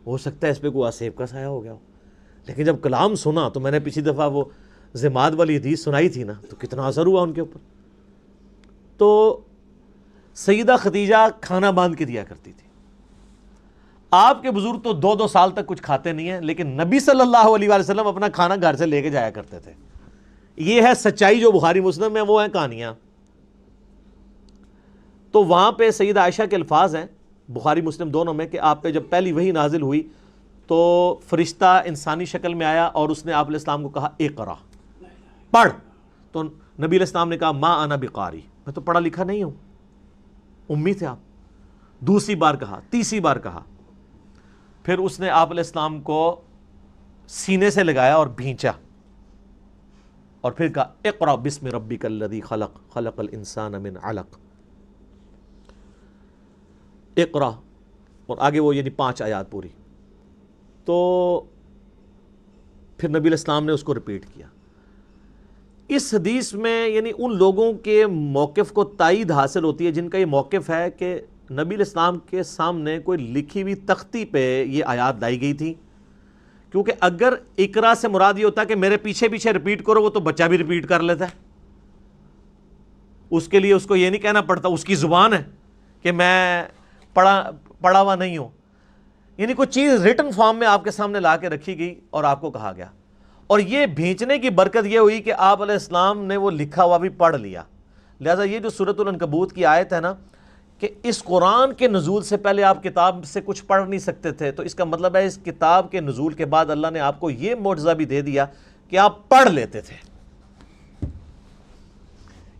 ہو سکتا ہے اس پہ کوئی آسیب کا سایہ ہو گیا ہو. لیکن جب کلام سنا تو میں نے پچھلی دفعہ وہ زماد والی حدیث سنائی تھی نا, تو کتنا اثر ہوا ان کے اوپر. تو سیدہ خدیجہ کھانا باندھ کے دیا کرتی تھی. آپ کے بزرگ تو 2 سال تک کچھ کھاتے نہیں ہیں, لیکن نبی صلی اللہ علیہ وآلہ وسلم اپنا کھانا گھر سے لے کے جایا کرتے تھے. یہ ہے سچائی جو بخاری مسلم میں, وہ ہیں کہانیاں. تو وہاں پہ سیدہ عائشہ کے الفاظ ہیں بخاری مسلم دونوں میں, کہ آپ پہ جب پہلی وحی نازل ہوئی تو فرشتہ انسانی شکل میں آیا اور اس نے آپ علیہ السلام کو کہا اقرا, پڑھ. تو نبی علیہ السلام نے کہا ما انا بقاری, میں تو پڑھا لکھا نہیں ہوں, امی تھے آپ. دوسری بار کہا, تیسری بار کہا, پھر اس نے آپ علیہ السلام کو سینے سے لگایا اور بھینچا, اور پھر کہا اقرا بسم ربک الذی خلق خلق الانسان من علق, اقرا, اور آگے وہ یعنی 5 آیات پوری. تو پھر نبی علیہ السلام نے اس کو ریپیٹ کیا. اس حدیث میں یعنی ان لوگوں کے موقف کو تائید حاصل ہوتی ہے جن کا یہ موقف ہے کہ نبی علیہ السلام کے سامنے کوئی لکھی ہوئی تختی پہ یہ آیات لائی گئی تھی. کیونکہ اگر اقرا سے مراد یہ ہوتا کہ میرے پیچھے پیچھے ریپیٹ کرو, وہ تو بچہ بھی ریپیٹ کر لیتا ہے. اس کے لیے اس کو یہ نہیں کہنا پڑتا, اس کی زبان ہے کہ میں پڑھا ہوا نہیں ہوں. یعنی کوئی چیز ریٹن فارم میں آپ کے سامنے لا کے رکھی گئی اور آپ کو کہا گیا. اور یہ بھیجنے کی برکت یہ ہوئی کہ آپ علیہ السلام نے وہ لکھا ہوا بھی پڑھ لیا. لہٰذا یہ جو سورۃ العنکبوت کی آیت ہے نا, کہ اس قرآن کے نزول سے پہلے آپ کتاب سے کچھ پڑھ نہیں سکتے تھے, تو اس کا مطلب ہے اس کتاب کے نزول کے بعد اللہ نے آپ کو یہ معجزہ بھی دے دیا کہ آپ پڑھ لیتے تھے.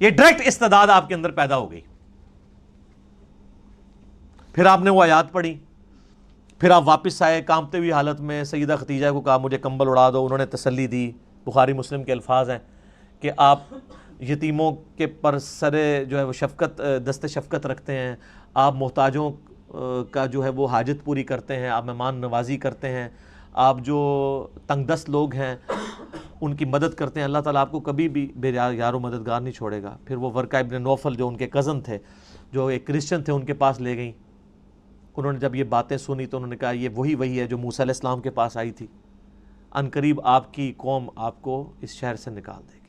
یہ ڈائریکٹ استعداد آپ کے اندر پیدا ہو گئی. پھر آپ نے وہ آیات پڑھی, پھر آپ واپس آئے کانپتے ہوئی حالت میں, سیدہ خدیجہ کو کہا مجھے کمبل اڑا دو, انہوں نے تسلی دی. بخاری مسلم کے الفاظ ہیں کہ آپ یتیموں کے پر سرے جو ہے وہ شفقت, دست شفقت رکھتے ہیں, آپ محتاجوں کا جو ہے وہ حاجت پوری کرتے ہیں, آپ مہمان نوازی کرتے ہیں, آپ جو تنگ دست لوگ ہیں ان کی مدد کرتے ہیں. اللہ تعالیٰ آپ کو کبھی بھی بے یار و مددگار نہیں چھوڑے گا. پھر وہ ورقہ ابن نوفل جو ان کے کزن تھے, جو ایک کرسچن تھے, ان کے پاس لے گئیں. انہوں نے جب یہ باتیں سنی تو انہوں نے کہا یہ وہی ہے جو موسیٰ علیہ السلام کے پاس آئی تھی, عنقریب آپ کی قوم آپ کو اس شہر سے نکال دے گی.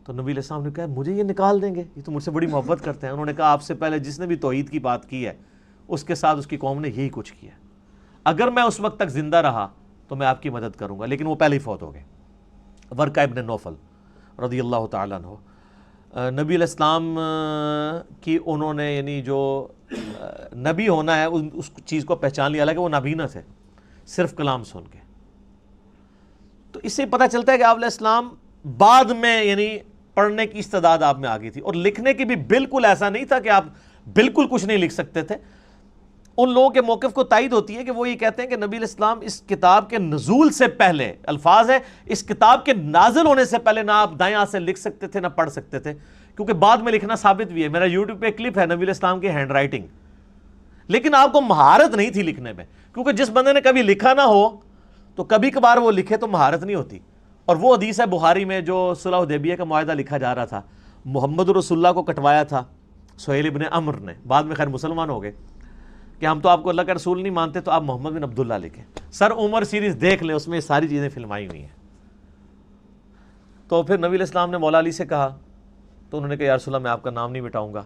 تو نبی علیہ السلام نے کہا مجھے یہ نکال دیں گے, یہ تو مجھ سے بڑی محبت کرتے ہیں. انہوں نے کہا آپ سے پہلے جس نے بھی توحید کی بات کی ہے اس کے ساتھ اس کی قوم نے یہی کچھ کیا. اگر میں اس وقت تک زندہ رہا تو میں آپ کی مدد کروں گا. لیکن وہ پہلے ہی فوت ہو گئے. ورقہ ابن نوفل رضی اللہ تعالیٰ عنہ, نبی علیہ السلام کی انہوں نے یعنی جو نبی ہونا ہے اس چیز کو پہچان لیا, حالانکہ وہ نبی نہ تھے, صرف کلام سن کے. تو اس سے پتہ چلتا ہے کہ آپ علیہ السلام بعد میں یعنی پڑھنے کی استعداد آپ میں آ گئی تھی, اور لکھنے کی بھی بالکل ایسا نہیں تھا کہ آپ بالکل کچھ نہیں لکھ سکتے تھے. ان لوگوں کے موقف کو تائید ہوتی ہے کہ وہ یہ کہتے ہیں کہ نبی علیہ السلام اس کتاب کے نزول سے پہلے, الفاظ ہے اس کتاب کے نازل ہونے سے پہلے, نہ آپ دائیں ہاتھ سے لکھ سکتے تھے نہ پڑھ سکتے تھے, کیونکہ بعد میں لکھنا ثابت بھی ہے. میرا یوٹیوب پہ ایک کلپ ہے نبی علیہ السلام کی ہینڈ رائٹنگ, لیکن آپ کو مہارت نہیں تھی لکھنے میں, کیونکہ جس بندے نے کبھی لکھا نہ ہو تو کبھی کبھار وہ لکھے تو مہارت نہیں ہوتی. اور وہ حدیث ہے بخاری میں جو صلح حدیبیہ کا معاہدہ لکھا جا رہا تھا, محمد رسول اللہ کو کٹوایا تھا سہیل ابن عمر نے, بعد میں خیر مسلمان ہو گئے, کہ ہم تو آپ کو اللہ کا رسول نہیں مانتے تو آپ محمد بن عبداللہ لکھیں. سر عمر سیریز دیکھ لیں, اس میں یہ ساری چیزیں فلمائی ہوئی ہیں. تو پھر نبی علیہ السلام نے مولا علی سے کہا، تو انہوں نے کہا یا رسول اللہ میں آپ کا نام نہیں مٹاؤں گا.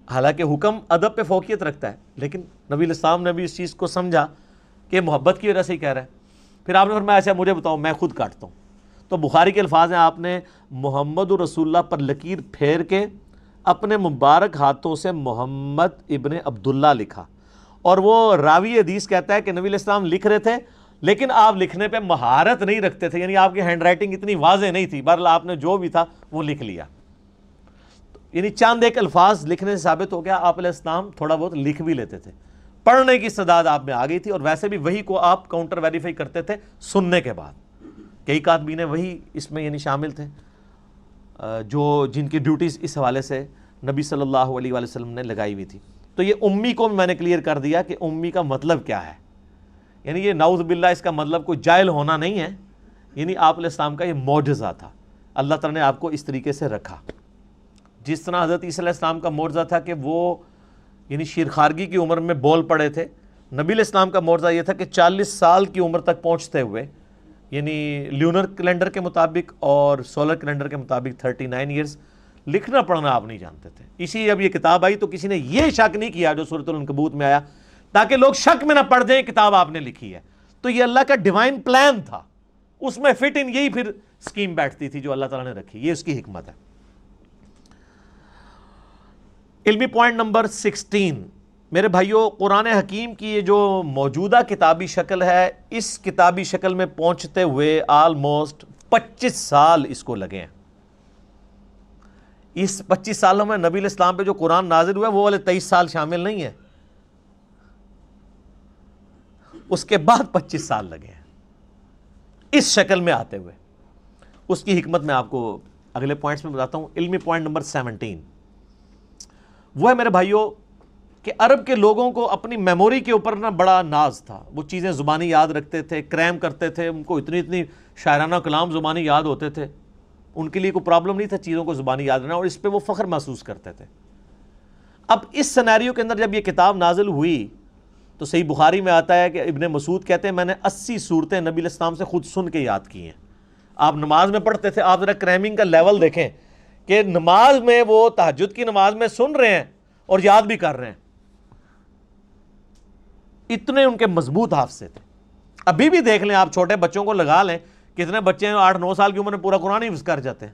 حالانکہ حکم ادب پہ فوقیت رکھتا ہے، لیکن نبی علیہ السلام نے بھی اس چیز کو سمجھا کہ محبت کی وجہ سے ہی کہہ رہا ہے. پھر آپ نے فرمایا اچھا مجھے بتاؤ میں خود کاٹتا ہوں. تو بخاری کے الفاظ ہیں، آپ نے محمد رسول اللہ پر لکیر پھیر کے اپنے مبارک ہاتھوں سے محمد ابن عبداللہ لکھا. اور وہ راوی حدیث کہتا ہے کہ نبی علیہ السلام لکھ رہے تھے لیکن آپ لکھنے پہ مہارت نہیں رکھتے تھے، یعنی آپ کی ہینڈ رائٹنگ اتنی واضح نہیں تھی. بہرحال آپ نے جو بھی تھا وہ لکھ لیا، یعنی چاند ایک الفاظ لکھنے سے ثابت ہو گیا آپ علیہ السلام تھوڑا بہت لکھ بھی لیتے تھے. پڑھنے کی استعداد آپ میں آ گئی تھی، اور ویسے بھی وہی کو آپ کاؤنٹر ویریفائی کرتے تھے سننے کے بعد. کئی کاتبین وہی اس میں یعنی شامل تھے جو جن کی ڈیوٹیز اس حوالے سے نبی صلی اللہ علیہ وآلہ وسلم نے لگائی ہوئی تھی. تو یہ امی کو میں نے کلیئر کر دیا کہ امی کا مطلب کیا ہے. یعنی یہ نعوذ باللہ اس کا مطلب کوئی جاہل ہونا نہیں ہے، یعنی آپ علیہ السلام کا یہ معجزہ تھا. اللہ تعالیٰ نے آپ کو اس طریقے سے رکھا. جس طرح حضرت عیسیٰ علیہ السلام کا معجزہ تھا کہ وہ یعنی شیرخارگی کی عمر میں بول پڑے تھے، نبی علیہ السلام کا معجزہ یہ تھا کہ 40 سال کی عمر تک پہنچتے ہوئے، یعنی لیونر کیلنڈر کے مطابق اور سولر کیلنڈر کے مطابق 39 ایئرز، لکھنا پڑھنا آپ نہیں جانتے تھے. اسی جب یہ کتاب آئی تو کسی نے یہ شک نہیں کیا جو سورۃ العنکبوت میں آیا، تاکہ لوگ شک میں نہ پڑ جائیں کتاب آپ نے لکھی ہے. تو یہ اللہ کا ڈیوائن پلان تھا، اس میں فٹ ان یہی پھر سکیم بیٹھتی تھی جو اللہ تعالیٰ نے رکھی. یہ اس کی حکمت ہے. علمی پوائنٹ نمبر 16 میرے بھائیوں، قرآن حکیم کی یہ جو موجودہ کتابی شکل ہے، اس کتابی شکل میں پہنچتے ہوئے آلموسٹ 25 سال اس کو لگے ہیں. اس 25 سالوں میں نبی علیہ السلام پہ جو قرآن نازل ہوا ہے وہ والے 23 سال شامل نہیں ہیں، اس کے بعد 25 سال لگے ہیں اس شکل میں آتے ہوئے. اس کی حکمت میں آپ کو اگلے پوائنٹس میں بتاتا ہوں. علمی پوائنٹ نمبر 17 وہ ہے میرے بھائیوں کہ عرب کے لوگوں کو اپنی میموری کے اوپر نا بڑا ناز تھا. وہ چیزیں زبانی یاد رکھتے تھے، کریم کرتے تھے، ان کو اتنی شاعرانہ کلام زبانی یاد ہوتے تھے. ان کے لیے کوئی پرابلم نہیں تھا چیزوں کو زبانی یاد رکھنا، اور اس پہ وہ فخر محسوس کرتے تھے. اب اس سینیریو کے اندر جب یہ کتاب نازل ہوئی تو صحیح بخاری میں آتا ہے کہ ابن مسعود کہتے ہیں میں نے 80 صورتیں نبی علیہ السلام سے خود سن کے یاد کی ہیں. آپ نماز میں پڑھتے تھے، آپ ذرا کریمنگ کا لیول دیکھیں کہ نماز میں وہ تہجد کی نماز میں سن رہے ہیں اور یاد بھی کر رہے ہیں. اتنے ان کے مضبوط حافظے تھے. ابھی بھی دیکھ لیں آپ، چھوٹے بچوں کو لگا لیں، کتنے بچے ہیں 8-9 سال کی عمر میں پورا قرآن حفظ کر جاتے ہیں.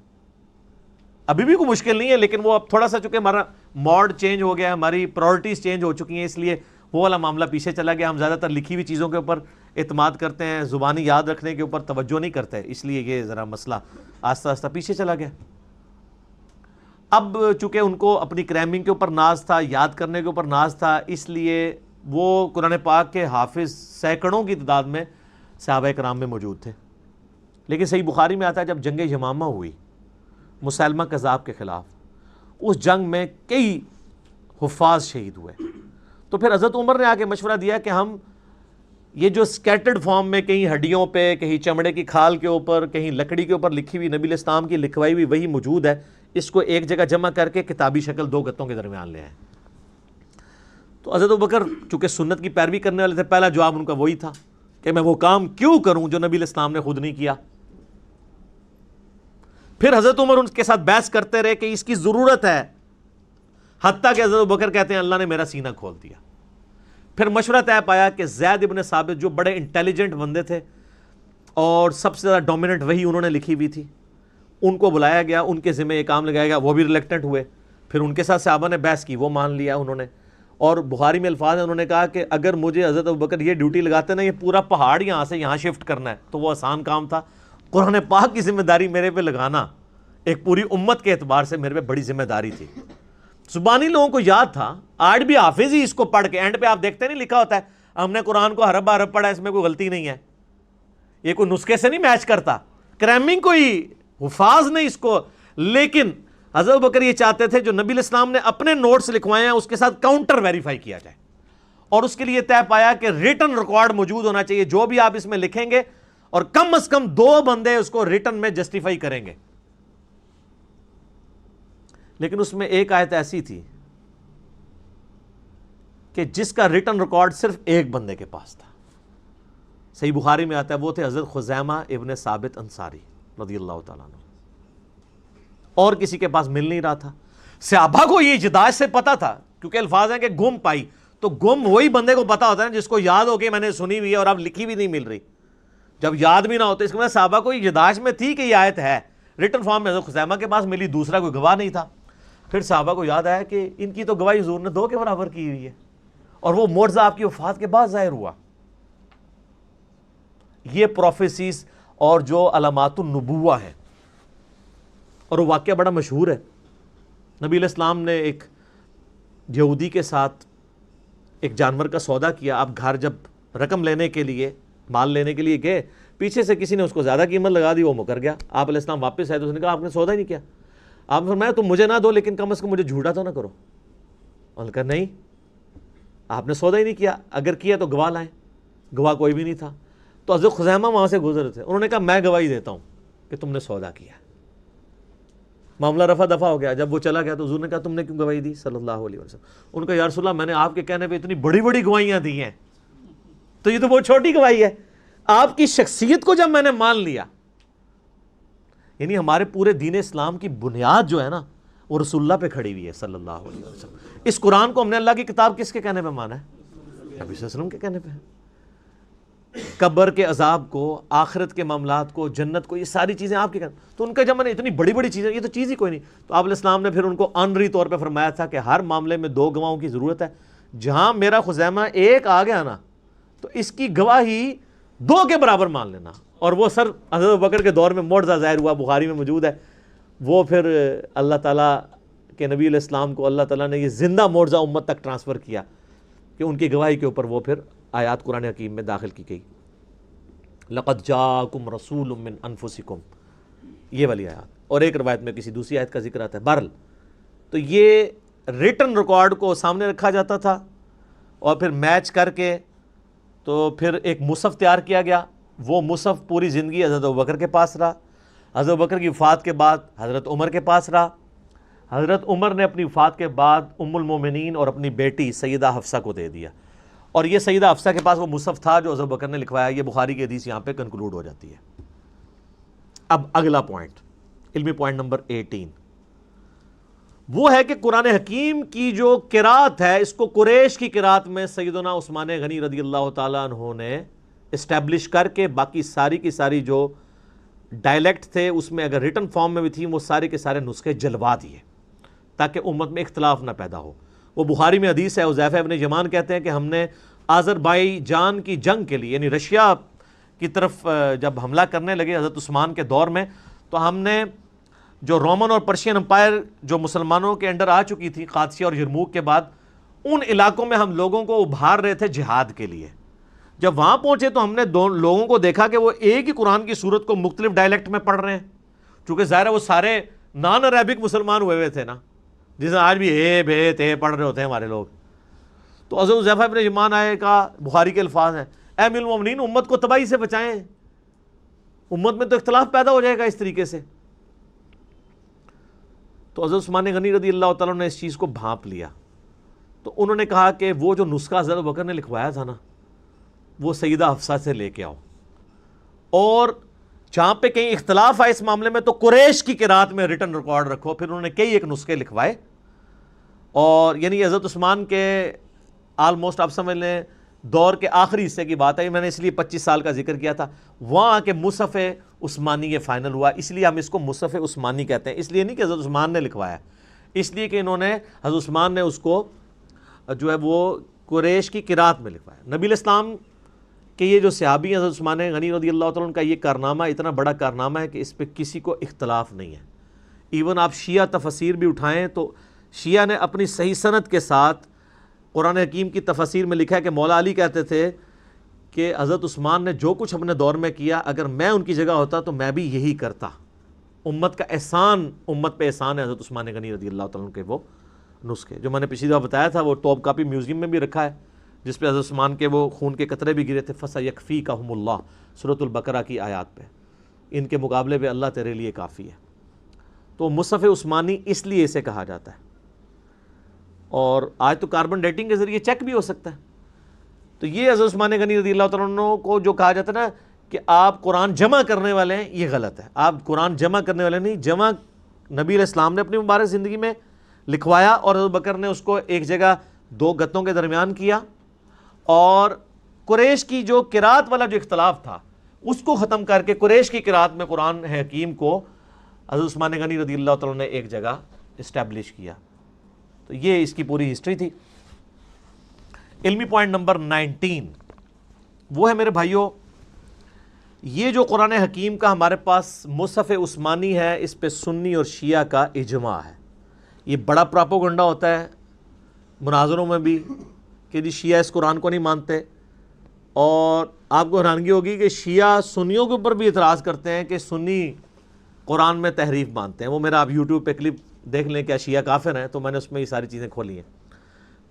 ابھی بھی کوئی مشکل نہیں ہے، لیکن وہ اب تھوڑا سا چونکہ ہمارا موڈ چینج ہو گیا ہے، ہماری پرائورٹیز چینج ہو چکی ہیں، اس لیے وہ والا معاملہ پیچھے چلا گیا. ہم زیادہ تر لکھی ہوئی چیزوں کے اوپر اعتماد کرتے ہیں، زبانی یاد رکھنے کے اوپر توجہ نہیں کرتے، اس لیے یہ ذرا مسئلہ آہستہ آہستہ پیچھے چلا گیا. اب چونکہ ان کو اپنی کریمنگ کے اوپر ناز تھا، یاد کرنے کے اوپر ناز تھا، اس لیے وہ قرآن پاک کے حافظ سینکڑوں کی تعداد میں صحابہ کرام میں موجود تھے. لیکن صحیح بخاری میں آتا ہے جب جنگ یمامہ ہوئی مسیلمہ کذاب کے خلاف، اس جنگ میں کئی حفاظ شہید ہوئے. تو پھر حضرت عمر نے آ کے مشورہ دیا کہ ہم یہ جو سکیٹرڈ فارم میں کہیں ہڈیوں پہ، کہیں چمڑے کی کھال کے اوپر، کہیں لکڑی کے اوپر لکھی ہوئی نبی علیہ السلام کی لکھوائی ہوئی وہی موجود ہے، اس کو ایک جگہ جمع کر کے کتابی شکل 2 گتوں کے درمیان لے آئیں. تو حضرت ابوبکر چونکہ سنت کی پیروی کرنے والے تھے، پہلا جواب ان کا وہی تھا کہ میں وہ کام کیوں کروں جو نبی علیہ السلام نے خود نہیں کیا. پھر حضرت عمر ان کے ساتھ بحث کرتے رہے کہ اس کی ضرورت ہے، حتیٰ کہ حضرت ابوبکر کہتے ہیں اللہ نے میرا سینہ کھول دیا. پھر مشورہ طے پایا کہ زید ابن ثابت جو بڑے انٹیلیجنٹ بندے تھے اور سب سے زیادہ ڈومیننٹ وہی انہوں نے لکھی ہوئی تھی، ان کو بلایا گیا، ان کے ذمہ یہ کام لگایا گیا. وہ بھی ریلیکٹنٹ ہوئے. پھر ان کے ساتھ صحابہ نے بحث کی، وہ مان لیا انہوں نے. اور بخاری میں الفاظ ہیں، انہوں نے کہا کہ اگر مجھے حضرت ابوبکر یہ ڈیوٹی لگاتے نا، یہ پورا پہاڑ یہاں سے یہاں شفٹ کرنا ہے، تو وہ آسان کام تھا. قرآن پاک کی ذمہ داری میرے پہ لگانا ایک پوری امت کے اعتبار سے میرے پہ بڑی ذمہ داری تھی. زبانی لوگوں کو یاد تھا، آج بھی حافظ ہی اس کو پڑھ کے اینڈ پہ آپ دیکھتے نہیں لکھا ہوتا ہے ہم نے قرآن کو حرف حرف پڑھا، اس میں کوئی غلطی نہیں ہے. یہ کوئی نسخے سے نہیں میچ کرتا، کریمنگ کوئی حفاظ نہیں اس کو. لیکن حضرت ابوبکر یہ چاہتے تھے جو نبی علیہ السلام نے اپنے نوٹس لکھوائے ہیں اس کے ساتھ کاؤنٹر ویریفائی کیا جائے، اور اس کے لیے طے پایا کہ ریٹن ریکارڈ موجود ہونا چاہیے. جو بھی آپ اس میں لکھیں گے اور کم از کم 2 بندے اس کو ریٹن میں جسٹیفائی کریں گے. لیکن اس میں ایک آیت ایسی تھی کہ جس کا ریٹن ریکارڈ صرف ایک بندے کے پاس تھا. صحیح بخاری میں آتا ہے وہ تھے حضرت خزیمہ ابن ثابت انصاری. رضی اللہ تعالیٰ عنہ، اور کسی کے پاس مل نہیں رہا تھا۔ صحابہ کو یہ اجداج سے پتا تھا، کیونکہ الفاظ ہیں کہ گم پائی، تو گم وہی بندے کو پتا ہوتا ہے جس کو یاد ہو کہ میں نے سنی ہوئی ہے اور اب لکھی بھی نہیں مل رہی۔ جب یاد بھی نہ ہوتا، اس کے بعد صحابہ کو اجداج میں تھی کہ یہ آیت ہے، ریٹن فارم میں حضرت خزیمہ کے پاس ملی، دوسرا کوئی گواہ نہیں تھا۔ پھر صحابہ کو یاد آیا کہ ان کی تو گواہی حضور نے 2 کے برابر کی ہوئی ہے، اور وہ معجزہ آپ کی وفات کے بعد ظاہر ہوا۔ یہ پروفیسیز اور جو علامات النبوہ ہیں، اور وہ واقعہ بڑا مشہور ہے۔ نبی علیہ السلام نے ایک یہودی کے ساتھ ایک جانور کا سودا کیا۔ آپ گھر جب رقم لینے کے لیے، مال لینے کے لیے گئے، پیچھے سے کسی نے اس کو زیادہ قیمت لگا دی، وہ مکر گیا۔ آپ علیہ السلام واپس آئے تو اس نے کہا آپ نے سودا ہی نہیں کیا۔ آپ نے فرمایا تم مجھے نہ دو لیکن کم از کم مجھے جھوٹا تو نہ کرو۔ انہوں نے کہا نہیں، آپ نے سودا ہی نہیں کیا، اگر کیا تو گواہ لائیں۔ گواہ کوئی بھی نہیں تھا۔ تو حضرت خزیمہ وہاں سے گزر تھے، انہوں نے کہا میں گواہی دیتا ہوں کہ تم نے سودا کیا۔ معاملہ رفع دفع ہو گیا۔ جب وہ چلا گیا تو حضور نے کہا تم نے کیوں گواہی دی صلی اللہ علیہ وسلم؟ ان کا یا رسول اللہ میں نے آپ کے کہنے پہ اتنی بڑی بڑی گواہیاں دی ہیں، تو یہ تو بہت چھوٹی گواہی ہے، آپ کی شخصیت کو جب میں نے مان لیا۔ یعنی ہمارے پورے دین اسلام کی بنیاد جو ہے نا، وہ رسول اللہ پہ کھڑی ہوئی ہے صلی اللہ علیہ وسلم۔ اس قرآن کو ہم نے اللہ کی کتاب کس کے کہنے پہ مانا ہے؟ نبی صلی اللہ علیہ وسلم کے کہنے پہ۔ قبر کے عذاب کو، آخرت کے معاملات کو، جنت کو، یہ ساری چیزیں آپ کے کہنے۔ تو ان کا جب میں نے اتنی بڑی بڑی چیزیں، یہ تو چیز ہی کوئی نہیں۔ تو آپ علیہ السلام نے پھر ان کو آنری طور پہ فرمایا تھا کہ ہر معاملے میں 2 گواہوں کی ضرورت ہے۔ جہاں میرا خزیمہ ایک آ گیا نا، تو اس کی گواہی 2 کے برابر مان لینا۔ اور وہ سر حضرت ابوبکر کے دور میں معجزہ ظاہر ہوا، بخاری میں موجود ہے۔ وہ پھر اللہ تعالیٰ کے نبی علیہ السلام کو اللہ تعالیٰ نے یہ زندہ معجزہ امت تک ٹرانسفر کیا کہ ان کی گواہی کے اوپر وہ پھر آیات قرآن حکیم میں داخل کی گئی۔ لَقَدْ جَاءَكُمْ رَسُولٌ مِّنْ أَنفُسِكُمْ، یہ والی آیات، اور ایک روایت میں کسی دوسری آیت کا ذکر آتا ہے۔ بہرحال تو یہ ریٹن ریکارڈ کو سامنے رکھا جاتا تھا، اور پھر میچ کر کے تو پھر ایک مصحف تیار کیا گیا۔ وہ مصحف پوری زندگی حضرت ابوبکر کے پاس رہا، حضرت ابوبکر کی وفات کے بعد حضرت عمر کے پاس رہا۔ حضرت عمر نے اپنی وفات کے بعد ام المومنین اور اپنی بیٹی سیدہ حفصہ کو دے دیا، اور یہ سیدہ حفصہ کے پاس وہ مصحف تھا جو حضرت بکر نے لکھوایا۔ یہ بخاری کی حدیث یہاں پہ کنکلوڈ ہو جاتی ہے۔ اب اگلا پوائنٹ، علمی پوائنٹ نمبر 18، وہ ہے کہ قرآن حکیم کی جو قرات ہے، اس کو قریش کی قرات میں سیدنا عثمان غنی رضی اللہ تعالیٰ عنہ نے اسٹیبلش کر کے باقی ساری کی ساری جو ڈائلیکٹ تھے اس میں اگر ریٹن فارم میں بھی تھیں، وہ سارے کے سارے نسخے جلوا دیے تاکہ امت میں اختلاف نہ پیدا ہو۔ وہ بخاری میں حدیث ہے، حذیفہ ابن یمان کہتے ہیں کہ ہم نے آذربائیجان کی جنگ کے لیے، یعنی رشیا کی طرف جب حملہ کرنے لگے حضرت عثمان کے دور میں، تو ہم نے جو رومن اور پرشین امپائر جو مسلمانوں کے انڈر آ چکی تھی قادسیہ اور یرموک کے بعد، ان علاقوں میں ہم لوگوں کو ابھار رہے تھے جہاد کے لیے۔ جب وہاں پہنچے تو ہم نے لوگوں کو دیکھا کہ وہ ایک ہی قرآن کی صورت کو مختلف ڈائلیکٹ میں پڑھ رہے ہیں، چونکہ ظاہر ہے وہ سارے نان عربک مسلمان ہوئے ہوئے تھے نا، جس میں آج بھی اے بے تے پڑھ رہے ہوتے ہیں ہمارے لوگ۔ تو حضرت حذیفہ ابن یمان آئے، کہا، بخاری کے الفاظ ہیں، اے امیر المومنین امت کو تباہی سے بچائیں، امت میں تو اختلاف پیدا ہو جائے گا اس طریقے سے۔ تو حضرت عثمان غنی رضی اللہ تعالیٰ نے اس چیز کو بھانپ لیا، تو انہوں نے کہا کہ وہ جو نسخہ حضرت بکر نے لکھوایا تھا نا، وہ سیدہ حفصہ سے لے کے آؤ، اور جہاں پہ کہیں اختلاف آئے اس معاملے میں تو قریش کی قرات میں ریٹن ریکارڈ رکھو۔ پھر انہوں نے کئی ایک نسخے لکھوائے، اور یعنی حضرت عثمان کے آلموسٹ آپ سمجھ لیں دور کے آخری حصے کی بات ہے، میں نے اس لیے 25 سال کا ذکر کیا تھا، وہاں کے مصحف عثمانی یہ فائنل ہوا، اس لیے ہم اس کو مصحف عثمانی کہتے ہیں۔ اس لیے نہیں کہ حضرت عثمان نے لکھوایا، اس لیے کہ انہوں نے حضرت عثمان نے اس کو جو ہے وہ قریش کی قرات میں لکھوایا۔ نبی علیہ السلام کہ یہ جو صحابی ہیں حضرت عثمان غنی رضی اللہ تعالیٰ عنہ کا یہ کارنامہ اتنا بڑا کارنامہ ہے کہ اس پہ کسی کو اختلاف نہیں ہے۔ ایون آپ شیعہ تفاسیر بھی اٹھائیں تو شیعہ نے اپنی صحیح سند کے ساتھ قرآن حکیم کی تفاسیر میں لکھا ہے کہ مولا علی کہتے تھے کہ حضرت عثمان نے جو کچھ اپنے دور میں کیا، اگر میں ان کی جگہ ہوتا تو میں بھی یہی کرتا۔ امت کا احسان، امت پہ احسان ہے حضرت عثمان غنی رضی اللہ تعالیٰ عنہ کے وہ نسخے جو میں نے پچھلی دفعہ بتایا تھا، وہ ٹاپ کاپی میوزیم میں بھی رکھا ہے، جس پہ حضرت عثمان کے وہ خون کے قطرے بھی گرے تھے، فَسَيَكْفِيكَهُمُ اللَّهُ سورۃ البقرہ کی آیات پہ، ان کے مقابلے پہ اللہ تیرے لیے کافی ہے۔ تو مصحف عثمانی اس لیے اسے کہا جاتا ہے، اور آج تو کاربن ڈیٹنگ کے ذریعے چیک بھی ہو سکتا ہے۔ تو یہ حضرت عثمان غنی رضی اللہ تعالیٰ عنہ کو جو کہا جاتا ہے نا کہ آپ قرآن جمع کرنے والے ہیں، یہ غلط ہے. آپ قرآن جمع کرنے والے نہیں، جمع نبی علیہ السلام نے اپنی مبارک زندگی میں لکھوایا اور حضرت بکر نے اس کو ایک جگہ دو گتوں کے درمیان کیا، اور قریش کی جو قرات والا جو اختلاف تھا اس کو ختم کر کے قریش کی قرات میں قرآن حکیم کو حضرت عثمان غنی رضی اللہ تعالیٰ نے ایک جگہ اسٹیبلش کیا. تو یہ اس کی پوری ہسٹری تھی. علمی پوائنٹ نمبر 19 وہ ہے میرے بھائیوں، یہ جو قرآن حکیم کا ہمارے پاس مصحف عثمانی ہے، اس پہ سنی اور شیعہ کا اجماع ہے. یہ بڑا پراپوگنڈا ہوتا ہے مناظروں میں بھی کہ جی شیعہ اس قرآن کو نہیں مانتے، اور آپ کو حیرانگی ہوگی کہ شیعہ سنیوں کے اوپر بھی اعتراض کرتے ہیں کہ سنی قرآن میں تحریف مانتے ہیں. وہ میرا آپ یوٹیوب پہ کلپ دیکھ لیں کیا شیعہ کافر ہیں، تو میں نے اس میں یہ ساری چیزیں کھولی ہیں.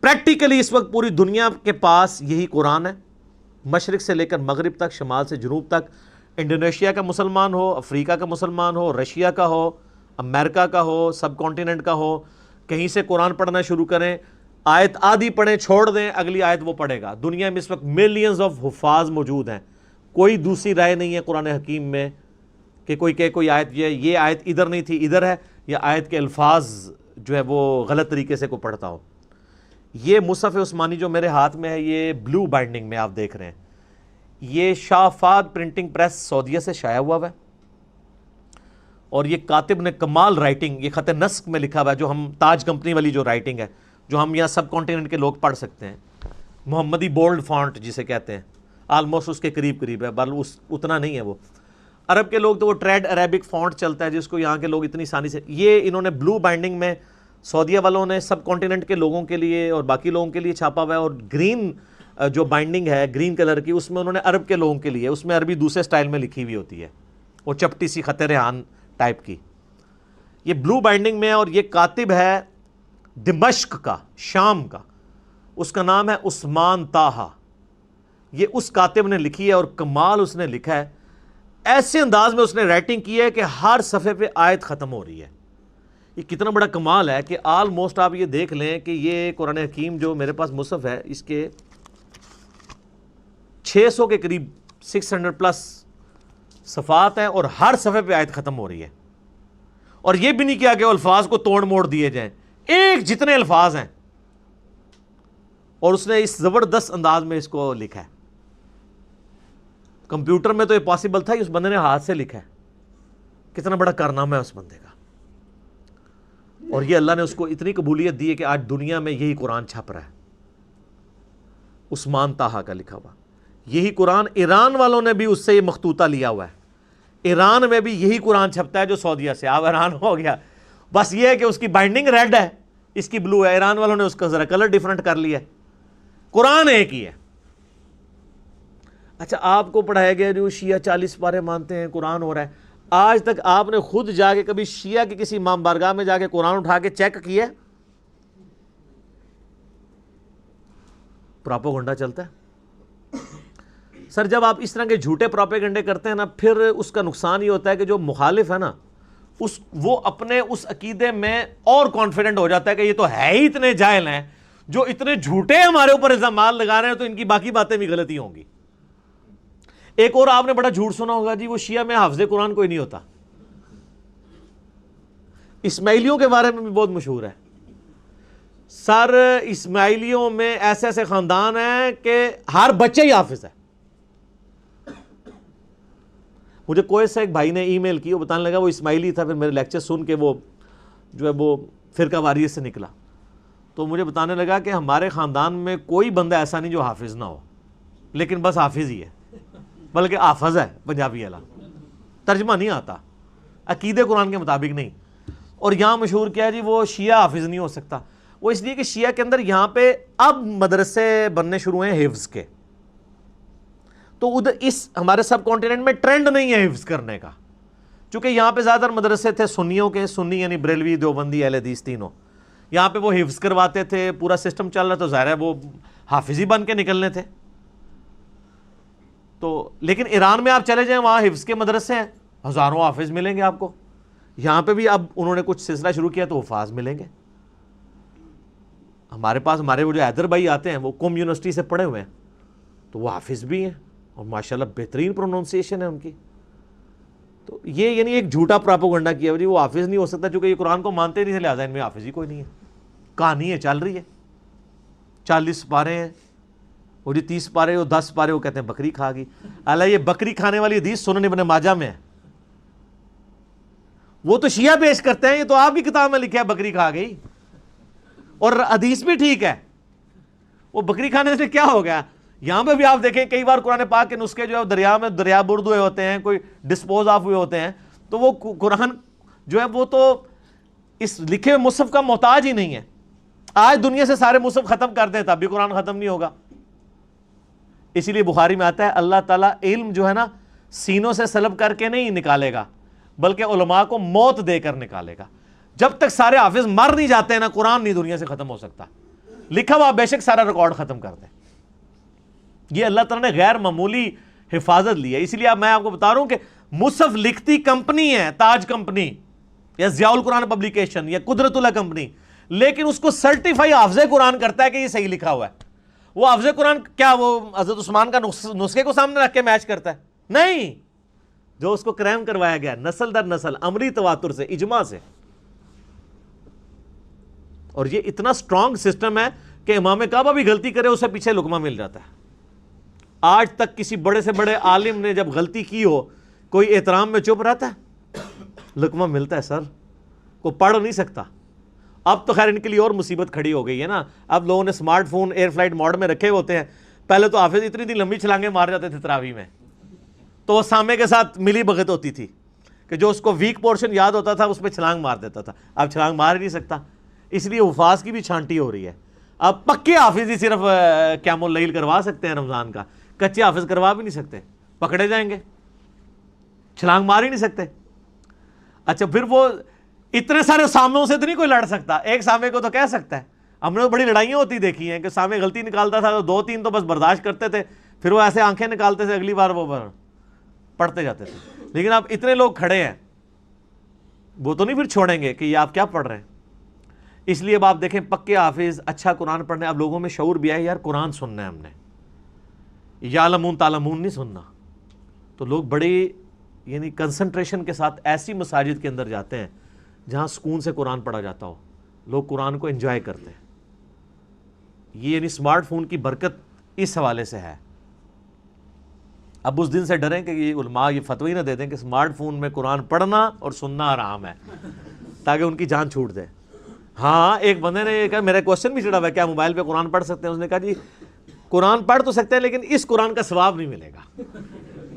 پریکٹیکلی اس وقت پوری دنیا کے پاس یہی قرآن ہے، مشرق سے لے کر مغرب تک، شمال سے جنوب تک. انڈونیشیا کا مسلمان ہو، افریقہ کا مسلمان ہو، رشیا کا ہو، امریکہ کا ہو، سب کانٹیننٹ کا ہو، کہیں سے قرآن پڑھنا شروع کریں، آیت آدھی پڑھیں چھوڑ دیں، اگلی آیت وہ پڑھے گا. دنیا میں اس وقت ملینز آف حفاظ موجود ہیں. کوئی دوسری رائے نہیں ہے قرآن حکیم میں کہ کوئی کہے کوئی آیت یہ آیت ادھر نہیں تھی ادھر ہے، یا آیت کے الفاظ جو ہے وہ غلط طریقے سے کوئی پڑھتا ہو. یہ مصحف عثمانی جو میرے ہاتھ میں ہے، یہ بلو بائنڈنگ میں آپ دیکھ رہے ہیں، یہ شاہ فہد پرنٹنگ پریس سعودیہ سے شائع ہوا ہے، اور یہ کاتب نے کمال رائٹنگ، یہ خط نسق میں لکھا ہوا ہے، جو ہم تاج کمپنی والی جو رائٹنگ ہے جو ہم یہاں سب کانٹیننٹ کے لوگ پڑھ سکتے ہیں. محمدی بولڈ فونٹ جسے کہتے ہیں، آلموسٹ اس کے قریب قریب ہے، بل اتنا نہیں ہے. وہ عرب کے لوگ تو وہ ٹریڈ عربک فونٹ چلتا ہے جس کو یہاں کے لوگ اتنی آسانی سے، یہ انہوں نے بلو بائنڈنگ میں سعودیہ والوں نے سب کانٹیننٹ کے لوگوں کے لیے اور باقی لوگوں کے لیے چھاپا ہوا ہے. اور گرین جو بائنڈنگ ہے گرین کلر کی، اس میں انہوں نے عرب کے لوگوں کے لیے، اس میں عربی دوسرے سٹائل میں لکھی ہوئی ہوتی ہے، وہ چپٹی سی خط ریحان ٹائپ کی. یہ بلو بائنڈنگ میں، اور یہ کاتب ہے دمشق کا، شام کا، اس کا نام ہے عثمان طاہا. یہ اس کاتب نے لکھی ہے، اور کمال اس نے لکھا ہے، ایسے انداز میں اس نے رائٹنگ کی ہے کہ ہر صفحے پہ آیت ختم ہو رہی ہے. یہ کتنا بڑا کمال ہے کہ آلموسٹ آپ یہ دیکھ لیں کہ یہ قرآن حکیم جو میرے پاس مصحف ہے، اس کے 600 کے قریب 600 پلس صفحات ہیں، اور ہر صفحے پہ آیت ختم ہو رہی ہے. اور یہ بھی نہیں کیا کہ الفاظ کو توڑ موڑ دیے جائیں، ایک جتنے الفاظ ہیں، اور اس نے اس زبردست انداز میں اس کو لکھا ہے. کمپیوٹر میں تو یہ پاسبل تھا، اس بندے نے ہاتھ سے لکھا ہے. کتنا بڑا کارنامہ ہے اس بندے کا. اور یہ اللہ نے اس کو اتنی قبولیت دی ہے کہ آج دنیا میں یہی قرآن چھپ رہا ہے، عثمان طاہا کا لکھا ہوا. یہی قرآن ایران والوں نے بھی اس سے یہ مخطوطہ لیا ہوا ہے. ایران میں بھی یہی قرآن چھپتا ہے جو سعودیہ سے. آپ ایران ہو گیا، بس یہ ہے کہ اس کی بائنڈنگ ریڈ ہے، اس کی بلو ہے. ایران والوں نے اس کا ذرا کلر ڈیفرنٹ کر لیا ہے، قرآن ایک ہی ہے. اچھا، آپ کو پڑھایا گیا جو شیعہ 40 پارے مانتے ہیں، قرآن ہو رہا ہے. آج تک آپ نے خود جا کے کبھی شیعہ کی کسی امام بارگاہ میں جا کے قرآن اٹھا کے چیک کیا؟ پراپوگنڈا چلتا ہے. سر جب آپ اس طرح کے جھوٹے پراپیگنڈے کرتے ہیں نا، پھر اس کا نقصان یہ ہوتا ہے کہ جو مخالف ہے نا، وہ اپنے اس عقیدے میں اور کانفیڈنٹ ہو جاتا ہے کہ یہ تو ہے ہی اتنے جاہل ہیں، جو اتنے جھوٹے ہمارے اوپر الزامات لگا رہے ہیں، تو ان کی باقی باتیں بھی غلطی ہوں گی. ایک اور آپ نے بڑا جھوٹ سنا ہوگا، جی وہ شیعہ میں حافظ قرآن کوئی نہیں ہوتا. اسماعیلیوں کے بارے میں بھی بہت مشہور ہے. سر اسماعیلیوں میں ایسے ایسے خاندان ہیں کہ ہر بچے ہی حافظ ہے. مجھے کوئی سے ایک بھائی نے ای میل کی، وہ بتانے لگا وہ اسماعیلی تھا، پھر میرے لیکچر سن کے وہ جو ہے وہ فرقہ واریت سے نکلا. تو مجھے بتانے لگا کہ ہمارے خاندان میں کوئی بندہ ایسا نہیں جو حافظ نہ ہو، لیکن بس حافظ ہی ہے، بلکہ حافظ ہے پنجابی والا، ترجمہ نہیں آتا، عقیدے قرآن کے مطابق نہیں. اور یہاں مشہور کیا ہے جی وہ شیعہ حافظ نہیں ہو سکتا. وہ اس لیے کہ شیعہ کے اندر یہاں پہ اب مدرسے بننے شروع ہیں حفظ کے، تو ادھر اس ہمارے سب کانٹیننٹ میں ٹرینڈ نہیں ہے حفظ کرنے کا، چونکہ یہاں پہ زیادہ مدرسے تھے سنیوں کے، سنی یعنی بریلوی، دیوبندی، اہل حدیث تینوں. یہاں پہ وہ حفظ کرواتے تھے، پورا سسٹم چل رہا، تو ظاہر ہے وہ حافظ ہی بن کے نکلنے تھے. تو لیکن ایران میں آپ چلے جائیں، وہاں حفظ کے مدرسے ہیں، ہزاروں حافظ ملیں گے آپ کو. یہاں پہ بھی اب انہوں نے کچھ سلسلہ شروع کیا تو حفاظ ملیں گے. ہمارے پاس ہمارے وہ جو حیدر بھائی آتے ہیں، وہ قم یونیورسٹی سے پڑھے ہوئے ہیں، تو وہ حافظ بھی ہیں. اور ماشاءاللہ بہترین پروننسیشن ہے ان کی. تو یہ یعنی ایک جھوٹا پراپوگنڈا کیا جی وہ حافظ نہیں ہو سکتا چونکہ یہ قرآن کو مانتے نہیں تھے لہٰذا ان میں حافظ ہی کوئی نہیں ہے. کہانی ہے چل رہی ہے, 40 پارے ہیں, وہ جی 30 پارے وہ 10 پارے وہ کہتے ہیں بکری کھا گئی. اللہ یہ بکری کھانے والی حدیث سنن ابن ماجہ میں ہے. وہ تو شیعہ پیش کرتے ہیں, یہ تو آپ کی کتاب میں لکھا ہے بکری کھا گئی, اور حدیث بھی ٹھیک ہے. وہ بکری کھانے سے کیا ہو گیا؟ یہاں پہ بھی آپ دیکھیں کئی بار قرآن پاک کے نسخے جو ہے دریا میں دریا برد ہوئے ہوتے ہیں, کوئی ڈسپوز آف ہوئے ہوتے ہیں, تو وہ قرآن جو ہے وہ تو اس لکھے ہوئے مصحف کا محتاج ہی نہیں ہے. آج دنیا سے سارے مصحف ختم کر دیں تب بھی قرآن ختم نہیں ہوگا. اسی لیے بخاری میں آتا ہے اللہ تعالیٰ علم جو ہے نا سینوں سے سلب کر کے نہیں نکالے گا بلکہ علماء کو موت دے کر نکالے گا. جب تک سارے حافظ مر نہیں جاتے ہیں نا قرآن نہیں دنیا سے ختم ہو سکتا. لکھا ہوا بے شک سارا ریکارڈ ختم کر دیں. یہ اللہ تعالیٰ نے غیر معمولی حفاظت لی ہے. اسی لیے اب میں آپ کو بتا رہا ہوں کہ مصحف لکھتی کمپنی ہے تاج کمپنی یا ضیاء القرآن پبلیکیشن یا قدرت اللہ کمپنی, لیکن اس کو سرٹیفائی حافظ قرآن کرتا ہے کہ یہ صحیح لکھا ہوا ہے. وہ حافظ قرآن کیا وہ حضرت عثمان کا نسخے کو سامنے رکھ کے میچ کرتا ہے؟ نہیں. جو اس کو کریم کروایا گیا نسل در نسل عملی تواتر سے اجماع سے. اور یہ اتنا سٹرونگ سسٹم ہے کہ امام کعبہ بھی غلطی کرے اسے پیچھے لقمہ مل جاتا ہے. آج تک کسی بڑے سے بڑے عالم نے جب غلطی کی ہو کوئی احترام میں چپ رہتا ہے؟ لقمہ ملتا ہے سر, کو پڑھ نہیں سکتا. اب تو خیر ان کے لیے اور مصیبت کھڑی ہو گئی ہے نا, اب لوگوں نے smart phone air flight mode میں رکھے ہوتے ہیں. پہلے تو حافظ اتنی لمبی چھلانگیں مار جاتے تھے تراویح میں, تو وہ سامع کے ساتھ ملی بھگت ہوتی تھی کہ جو اس کو ویک پورشن یاد ہوتا تھا اس پہ چھلانگ مار دیتا تھا. اب چھلانگ مار ہی نہیں سکتا, اس لیے حفاظ کی بھی چھانٹی ہو رہی ہے. اب پکے حافظ ہی صرف قیام اللیل کروا سکتے ہیں رمضان کا, کچے حافظ کروا بھی نہیں سکتے, پکڑے جائیں گے, چھلانگ مار ہی نہیں سکتے. اچھا پھر وہ اتنے سارے سامعوں سے تو نہیں کوئی لڑ سکتا, ایک سامع کو تو کہہ سکتا ہے. ہم نے تو بڑی لڑائیاں ہوتی دیکھی ہیں کہ سامع غلطی نکالتا تھا تو 2-3 تو بس برداشت کرتے تھے, پھر وہ ایسے آنکھیں نکالتے تھے اگلی بار وہ پڑھتے جاتے تھے. لیکن اب اتنے لوگ کھڑے ہیں وہ تو نہیں پھر چھوڑیں گے کہ یہ آپ کیا پڑھ رہے ہیں. اس لیے اب آپ دیکھیں پکے حافظ اچھا قرآن پڑھنے, اب لوگوں میں شعور بھی ہے یار قرآن سننا ہے ہم نے, یعلمون تعلمون نہیں سننا. تو لوگ بڑی یعنی کنسنٹریشن کے ساتھ ایسی مساجد کے اندر جاتے ہیں جہاں سکون سے قرآن پڑھا جاتا ہو, لوگ قرآن کو انجوائے کرتے ہیں. یہ یعنی سمارٹ فون کی برکت اس حوالے سے ہے. اب اس دن سے ڈریں کہ یہ علماء یہ فتوی نہ دے دیں کہ سمارٹ فون میں قرآن پڑھنا اور سننا حرام ہے, تاکہ ان کی جان چھوٹ دے. ہاں ایک بندے نے یہ کہا, میرا کوشچن بھی چڑھا ہوا ہے کیا موبائل پہ قرآن پڑھ سکتے ہیں؟ اس نے کہا جی قرآن پڑھ تو سکتے ہیں لیکن اس قرآن کا ثواب نہیں ملے گا.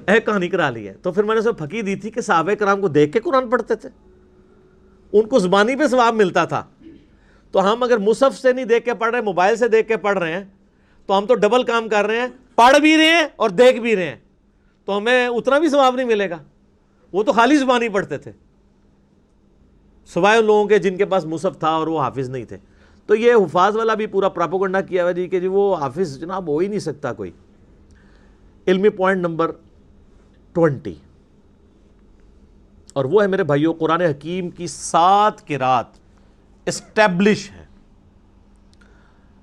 ایک کہانی کرا لی ہے. تو پھر میں نے اسے پھکی دی تھی کہ صحابہ کرام کو دیکھ کے قرآن پڑھتے تھے, ان کو زبانی پہ ثواب ملتا تھا. تو ہم اگر مصحف سے نہیں دیکھ کے پڑھ رہے ہیں, موبائل سے دیکھ کے پڑھ رہے ہیں, تو ہم تو ڈبل کام کر رہے ہیں, پڑھ بھی رہے ہیں اور دیکھ بھی رہے ہیں, تو ہمیں اتنا بھی ثواب نہیں ملے گا. وہ تو خالی زبانی پڑھتے تھے سوائے ان لوگوں کے جن کے پاس مصحف تھا اور وہ حافظ نہیں تھے. تو یہ حفاظ والا بھی پورا پراپوگنڈا کیا ہوا جی کہ جی وہ حافظ جناب ہو ہی نہیں سکتا کوئی. علمی پوائنٹ نمبر 20, اور وہ ہے میرے بھائیوں قرآن حکیم کی 7 قرات اسٹیبلش ہیں.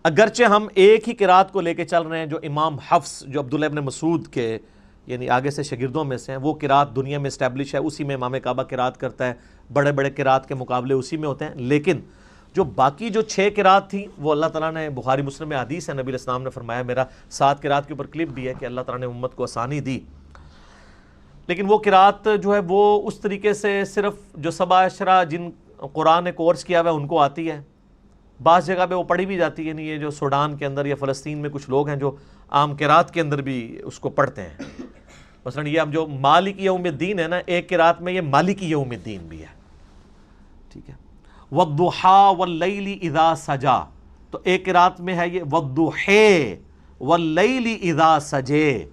اگرچہ ہم ایک ہی قرات کو لے کے چل رہے ہیں جو امام حفص جو عبداللہ ابن مسعود کے یعنی آگے سے شاگردوں میں سے ہیں, وہ قرات دنیا میں اسٹیبلش ہے, اسی میں امام کعبہ قرات کرتا ہے, بڑے بڑے قرات کے مقابلے اسی میں ہوتے ہیں. لیکن جو باقی جو 6 قرات تھیں وہ اللہ تعالیٰ نے بخاری مسلم میں حدیث ہے, نبی علیہ السلام نے فرمایا, میرا 7 قرات کے اوپر کلپ بھی ہے کہ اللہ تعالیٰ نے امت کو آسانی دی. لیکن وہ قرات جو ہے وہ اس طریقے سے صرف جو 7 عشرہ جن قرآن نے کورس کیا ہوا ہے ان کو آتی ہے. بعض جگہ پہ وہ پڑھی بھی جاتی ہے, یعنی یہ جو سوڈان کے اندر یا فلسطین میں کچھ لوگ ہیں جو عام قرات کے اندر بھی اس کو پڑھتے ہیں. مثلا یہ اب جو مالک یوم الدین ہے نا, ایک قرات میں یہ مالک یوم الدین بھی ہے, ٹھیک ہے. وَالضُّحَىٰ وَاللَّيْلِ اِذَا سَجَا, تو ایک قرات میں ہے یہ وَالضُّحَىٰ وَاللَّيْلِ اِذَا سَجَے.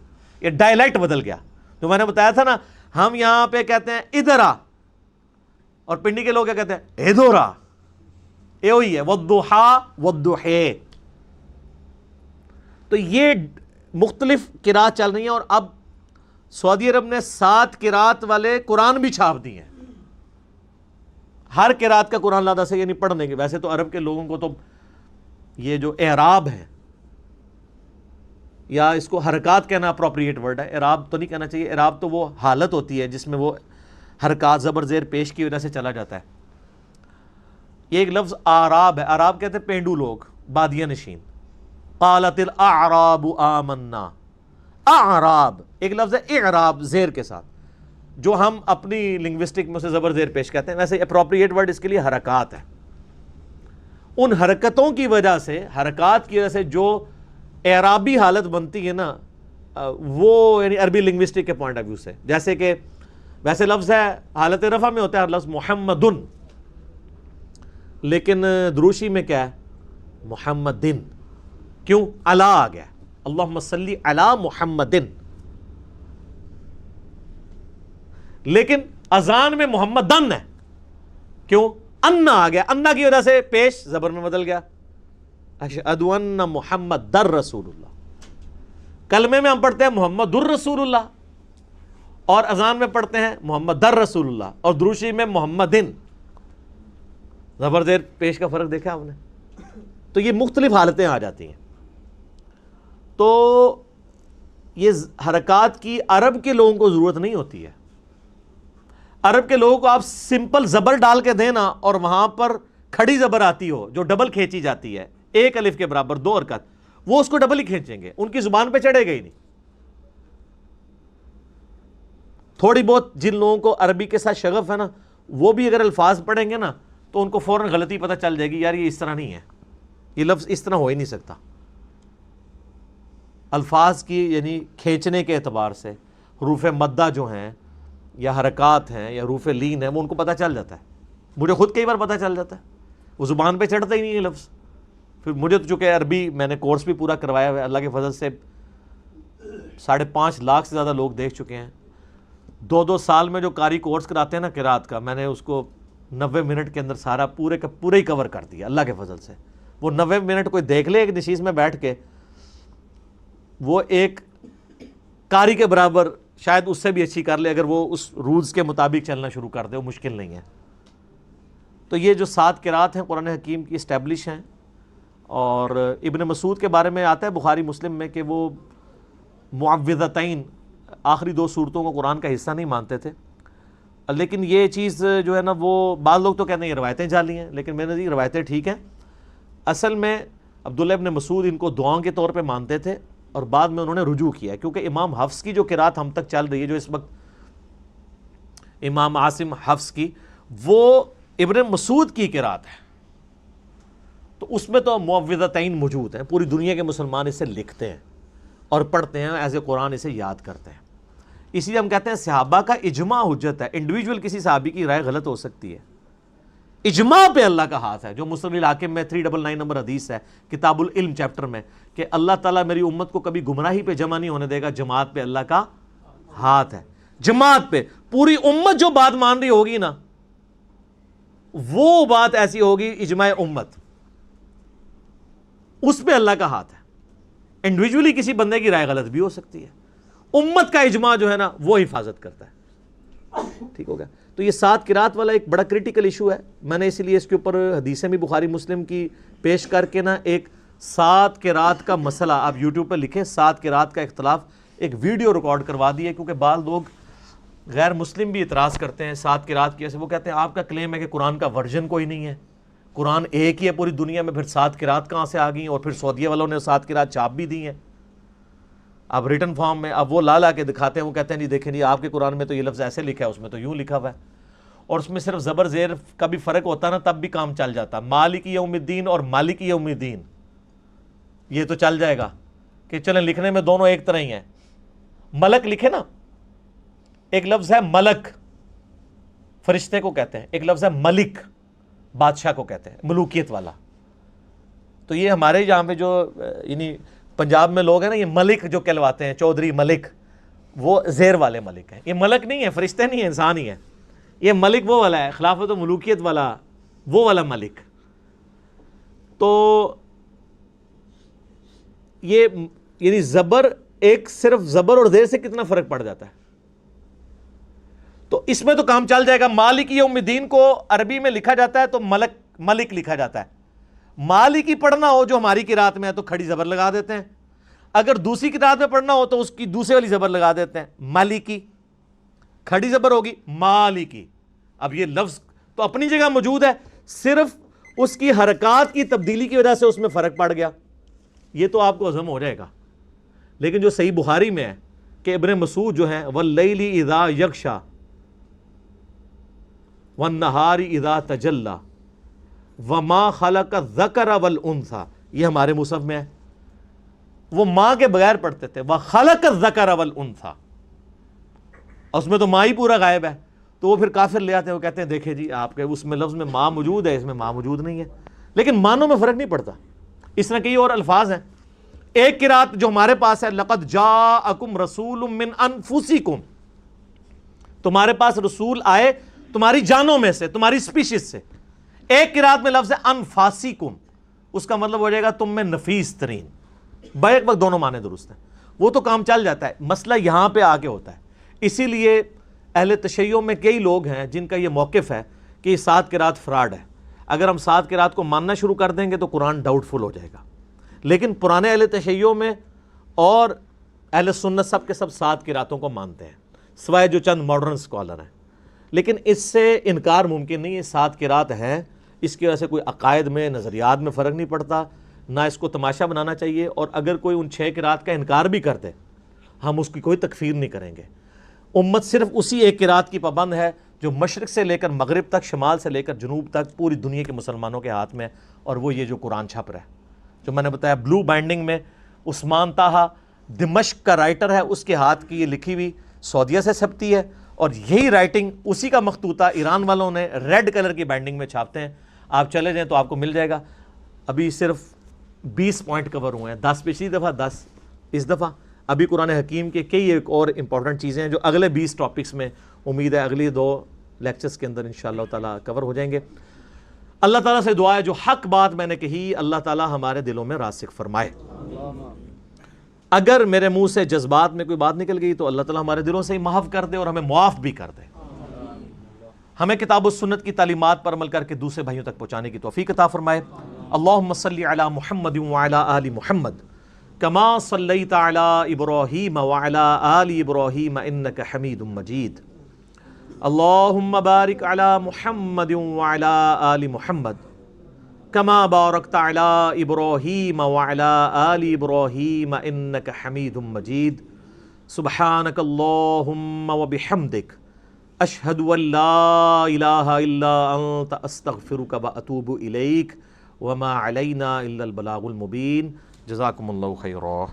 یہ ڈائلیکٹ بدل گیا. جو میں نے بتایا تھا نا, ہم یہاں پہ کہتے ہیں ادھر آ, اور پنڈی کے لوگ کیا کہتے ہیں ادھر آ. یہ وہی ہے وَالضُّحَىٰ وَالضُّحَىٰ. تو یہ مختلف قرات چل رہی ہیں, اور اب سعودی عرب نے 7 قرات والے قرآن بھی چھاپ دیے ہیں. ہر قرات کا قرآن لادہ سے یعنی پڑھنے کے. ویسے تو عرب کے لوگوں کو تو یہ جو اعراب ہے یا اس کو حرکات کہنا اپروپریٹ ورڈ ہے، اعراب تو نہیں کہنا چاہیے. اعراب تو وہ حالت ہوتی ہے جس میں وہ حرکات زبر زیر پیش کی وجہ سے چلا جاتا ہے. یہ ایک لفظ آراب ہے. آراب کہتے ہیں پینڈو لوگ، بادیہ نشین. قالت الاعراب آمنا. اعراب ایک لفظ ہے اعراب زیر کے ساتھ، جو ہم اپنی لنگوسٹک میں اسے زبر زیر پیش کہتے ہیں. ویسے اپروپریٹ ورڈ اس کے لیے حرکات ہے. ان حرکتوں کی وجہ سے، حرکات کی وجہ سے جو اعرابی حالت بنتی ہے نا، وہ یعنی عربی لنگوسٹک کے پوائنٹ آف ویو سے، جیسے کہ ویسے لفظ ہے حالت رفع میں ہوتا ہے لفظ محمدن، لیکن دروشی میں کیا ہے؟ محمدن. کیوں؟ علی آ گیا، اللہم صلی علی محمدن. لیکن اذان میں محمدن ہے، کیوں؟ انا آ گیا، انا کی وجہ سے پیش زبر میں بدل گیا. اشہد ان محمد در رسول اللہ. کلمے میں ہم پڑھتے ہیں محمد الرسول اللہ، اور اذان میں پڑھتے ہیں محمد در رسول اللہ، اور دروشی میں محمدن. زبر زیر پیش کا فرق دیکھا آپ نے؟ تو یہ مختلف حالتیں آ جاتی ہیں. تو یہ حرکات کی عرب کے لوگوں کو ضرورت نہیں ہوتی ہے. عرب کے لوگوں کو آپ سمپل زبر ڈال کے دینا اور وہاں پر کھڑی زبر آتی ہو جو ڈبل کھینچی جاتی ہے، ایک الف کے برابر 2 حرکت، وہ اس کو ڈبل ہی کھینچیں گے، ان کی زبان پہ چڑھے گا ہی نہیں. تھوڑی بہت جن لوگوں کو عربی کے ساتھ شغف ہے نا، وہ بھی اگر الفاظ پڑھیں گے نا تو ان کو فوراً غلطی پتہ چل جائے گی، یار یہ اس طرح نہیں ہے، یہ لفظ اس طرح ہو ہی نہیں سکتا. الفاظ کی یعنی کھینچنے کے اعتبار سے حروف مدہ جو ہیں یا حرکات ہیں یا حروف لین ہیں، وہ ان کو پتہ چل جاتا ہے. مجھے خود کئی بار پتہ چل جاتا ہے، وہ زبان پہ چڑھتا ہی نہیں ہے لفظ. پھر مجھے تو چونکہ عربی میں نے کورس بھی پورا کروایا ہوا ہے، اللہ کے فضل سے 5.5 لاکھ سے زیادہ لوگ دیکھ چکے ہیں. 2 سال میں جو قاری کورس کراتے ہیں نا قرات کا، میں نے اس کو 90 منٹ کے اندر سارا پورے کا پورا ہی کور کر دیا اللہ کے فضل سے. وہ 90 منٹ کوئی دیکھ لے ایک نشیز میں بیٹھ کے، وہ ایک قاری کے برابر شاید اس سے بھی اچھی کر لے اگر وہ اس رولز کے مطابق چلنا شروع کر دے. وہ مشکل نہیں ہے. تو یہ جو 7 قرات ہیں قرآن حکیم کی اسٹیبلش ہیں. اور ابن مسعود کے بارے میں آتا ہے بخاری مسلم میں کہ وہ معوذتین آخری 2 سورتوں کو قرآن کا حصہ نہیں مانتے تھے. لیکن یہ چیز جو ہے نا، وہ بعض لوگ تو کہتے ہیں یہ روایتیں جعلی ہیں، لیکن میں نے یہ روایتیں ٹھیک ہیں. اصل میں عبداللہ ابن مسعود ان کو دعاؤں کے طور پہ مانتے تھے، اور بعد میں انہوں نے رجوع کیا، کیونکہ امام حفص کی جو قرات ہم تک چل رہی ہے، جو اس وقت امام عاصم حفص کی، وہ ابن مسعود کی قرات ہے. تو اس میں تو معوذتین موجود ہیں. پوری دنیا کے مسلمان اسے لکھتے ہیں اور پڑھتے ہیں، ایز اے قرآن اسے یاد کرتے ہیں. اس لیے ہم کہتے ہیں صحابہ کا اجماع حجت ہے. انڈیویجول کسی صحابی کی رائے غلط ہو سکتی ہے، اجماع پہ اللہ کا ہاتھ ہے. جو مسند الحاکم میں 399 نمبر حدیث ہے کتاب العلم چیپٹر میں، کہ اللہ تعالیٰ میری امت کو کبھی گمراہی پہ جمع نہیں ہونے دے گا، جماعت پہ اللہ کا ہاتھ ہے. جماعت پہ پوری امت جو بات مان رہی ہوگی نا، وہ بات ایسی ہوگی اجماع امت، اس پہ اللہ کا ہاتھ ہے. انڈیویجولی کسی بندے کی رائے غلط بھی ہو سکتی ہے، امت کا اجماع جو ہے نا وہ حفاظت کرتا ہے. ٹھیک ہو گیا؟ تو یہ 7 قرات والا ایک بڑا کریٹیکل ایشو ہے. میں نے اسی لیے اس کے اوپر حدیثیں بھی بخاری مسلم کی پیش کر کے نا ایک 7 قرات کا مسئلہ آپ یوٹیوب پہ لکھیں، 7 قرات کا اختلاف، ایک ویڈیو ریکارڈ کروا دی ہے. کیونکہ بعض لوگ غیر مسلم بھی اعتراض کرتے ہیں 7 قرات کی. ایسے وہ کہتے ہیں آپ کا کلیم ہے کہ قرآن کا ورژن کوئی نہیں ہے، قرآن ایک ہی ہے پوری دنیا میں، پھر 7 قرات کہاں سے آ گئیں؟ اور پھر سعودیہ والوں نے 7 قرات چھاپ بھی دی ہیں اب ریٹن فارم میں. اب وہ لا کے دکھاتے ہیں، وہ کہتے ہیں جی دیکھیں جی آپ کے قرآن میں تو یہ لفظ ایسے لکھا ہے، اس میں تو یوں لکھا ہوا ہے. اور اس میں صرف زبر زیر کا بھی فرق ہوتا نا، تب بھی کام چل جاتا. مالک یوم الدین اور مالک یوم الدین یہ تو چل جائے گا کہ چلیں لکھنے میں دونوں ایک طرح ہی ہیں. ملک لکھے نا، ایک لفظ ہے ملک فرشتے کو کہتے ہیں، ایک لفظ ہے ملک بادشاہ کو کہتے ہیں، ملوکیت والا. تو یہ ہمارے یہاں پہ جو یعنی پنجاب میں لوگ ہیں نا، یہ ملک جو کہلواتے ہیں، چودھری ملک، وہ زیر والے ملک ہیں. یہ ملک نہیں ہے، فرشتے نہیں ہیں، انسان ہی ہے. یہ ملک وہ والا ہے، خلافت و ملوکیت والا، وہ والا ملک. تو یہ یعنی زبر، ایک صرف زبر اور زیر سے کتنا فرق پڑ جاتا ہے. تو اس میں تو کام چل جائے گا. مالک یوم الدین کو عربی میں لکھا جاتا ہے تو ملک لکھا جاتا ہے. مالک ہی پڑھنا ہو جو ہماری قرات میں ہے تو کھڑی زبر لگا دیتے ہیں. اگر دوسری قرات میں پڑھنا ہو تو اس کی دوسرے والی زبر لگا دیتے ہیں، مالکی، کھڑی زبر ہوگی مالکی. اب یہ لفظ تو اپنی جگہ موجود ہے، صرف اس کی حرکات کی تبدیلی کی وجہ سے اس میں فرق پڑ گیا، یہ تو آپ کو ہضم ہو جائے گا. لیکن جو صحیح بخاری میں ہے کہ ابن مسعود جو ہیں واللیل اذا یغشا والنہار اذا تجلی وما خلق الذکر والانثی، یہ ہمارے مصحف میں ہے. وہ ماں کے بغیر پڑھتے تھے وخلق الذکر والانثی، اس میں تو ماں ہی پورا غائب ہے. تو وہ پھر کافر لے آتے ہیں، وہ کہتے ہیں دیکھیں جی آپ کے اس میں لفظ میں ماں موجود ہے، اس میں ماں موجود نہیں ہے. لیکن معنوں میں فرق نہیں پڑتا. اس طرح کئی اور الفاظ ہیں. ایک قرات جو ہمارے پاس ہے لقد جاءکم رسول من انفسکم، تمہارے پاس رسول آئے تمہاری جانوں میں سے، تمہاری سپیشیز سے. ایک قرات میں لفظ ہے انفاسکم، اس کا مطلب ہو جائے گا تم میں نفیس ترین. بیک وقت دونوں معنی درست ہیں، وہ تو کام چل جاتا ہے. مسئلہ یہاں پہ آ کے ہوتا ہے. اسی لیے اہل تشیع میں کئی لوگ ہیں جن کا یہ موقف ہے کہ یہ 7 قرات فراڈ ہے. اگر ہم 7 قرات کو ماننا شروع کر دیں گے تو قرآن ڈاؤٹ فل ہو جائے گا. لیکن پرانے اہل تشیع میں اور اہل سنت سب کے سب 7 قراتوں کو مانتے ہیں، سوائے جو چند ماڈرن اسکالر ہیں. لیکن اس سے انکار ممکن نہیں ہے، 7 قرات ہیں. اس کی وجہ سے کوئی عقائد میں نظریات میں فرق نہیں پڑتا، نہ اس کو تماشا بنانا چاہیے. اور اگر کوئی ان 6 قرات کا انکار بھی کرتے ہم اس کی کوئی تکفیر نہیں کریں گے. امت صرف اسی ایک قرات کی پابند ہے جو مشرق سے لے کر مغرب تک، شمال سے لے کر جنوب تک پوری دنیا کے مسلمانوں کے ہاتھ میں، اور وہ یہ جو قرآن چھپ رہا ہے، جو میں نے بتایا بلو بائنڈنگ میں. عثمان طٰہٰ دمشق کا رائٹر ہے، اس کے ہاتھ کی یہ لکھی ہوئی سعودیہ سے چھپتی ہے، اور یہی رائٹنگ اسی کا مخطوطہ ایران والوں نے ریڈ کلر کی بائنڈنگ میں چھاپتے ہیں. آپ چلے جائیں تو آپ کو مل جائے گا. ابھی صرف 20 پوائنٹ کور ہوئے ہیں، 10 پچھلی دفعہ، 10 اس دفعہ. ابھی قرآن حکیم کے کئی ایک اور امپورٹنٹ چیزیں ہیں جو اگلے 20 ٹاپکس میں امید ہے اگلی 2 لیکچرز کے اندر انشاءاللہ تعالیٰ کور ہو جائیں گے. اللہ تعالیٰ سے دعا ہے جو حق بات میں نے کہی اللہ تعالیٰ ہمارے دلوں میں راسخ فرمائے. اگر میرے منہ سے جذبات میں کوئی بات نکل گئی تو اللہ تعالیٰ ہمارے دلوں سے ہی محو کر دے اور ہمیں معاف بھی کر دے. ہمیں کتاب و سنت کی تعلیمات پر عمل کر کے دوسرے بھائیوں تک پہنچانے کی توفیق عطا فرمائے. اللہم صلی علی محمد وعلی آل محمد کما صلیت علی ابراہیم وعلی آل ابراہیم انک حمید مجید. اللہم بارک علی محمد وعلی آل محمد کما بارکت علی ابراہیم وعلی آل ابراہیم انک حمید مجید. سبحانک اللہم وبحمدک اشہد ان لا الہ الا انت استغفرک واتوب الیک وما علینا الا البلاغ المبین. جزاکم اللہ خیرا.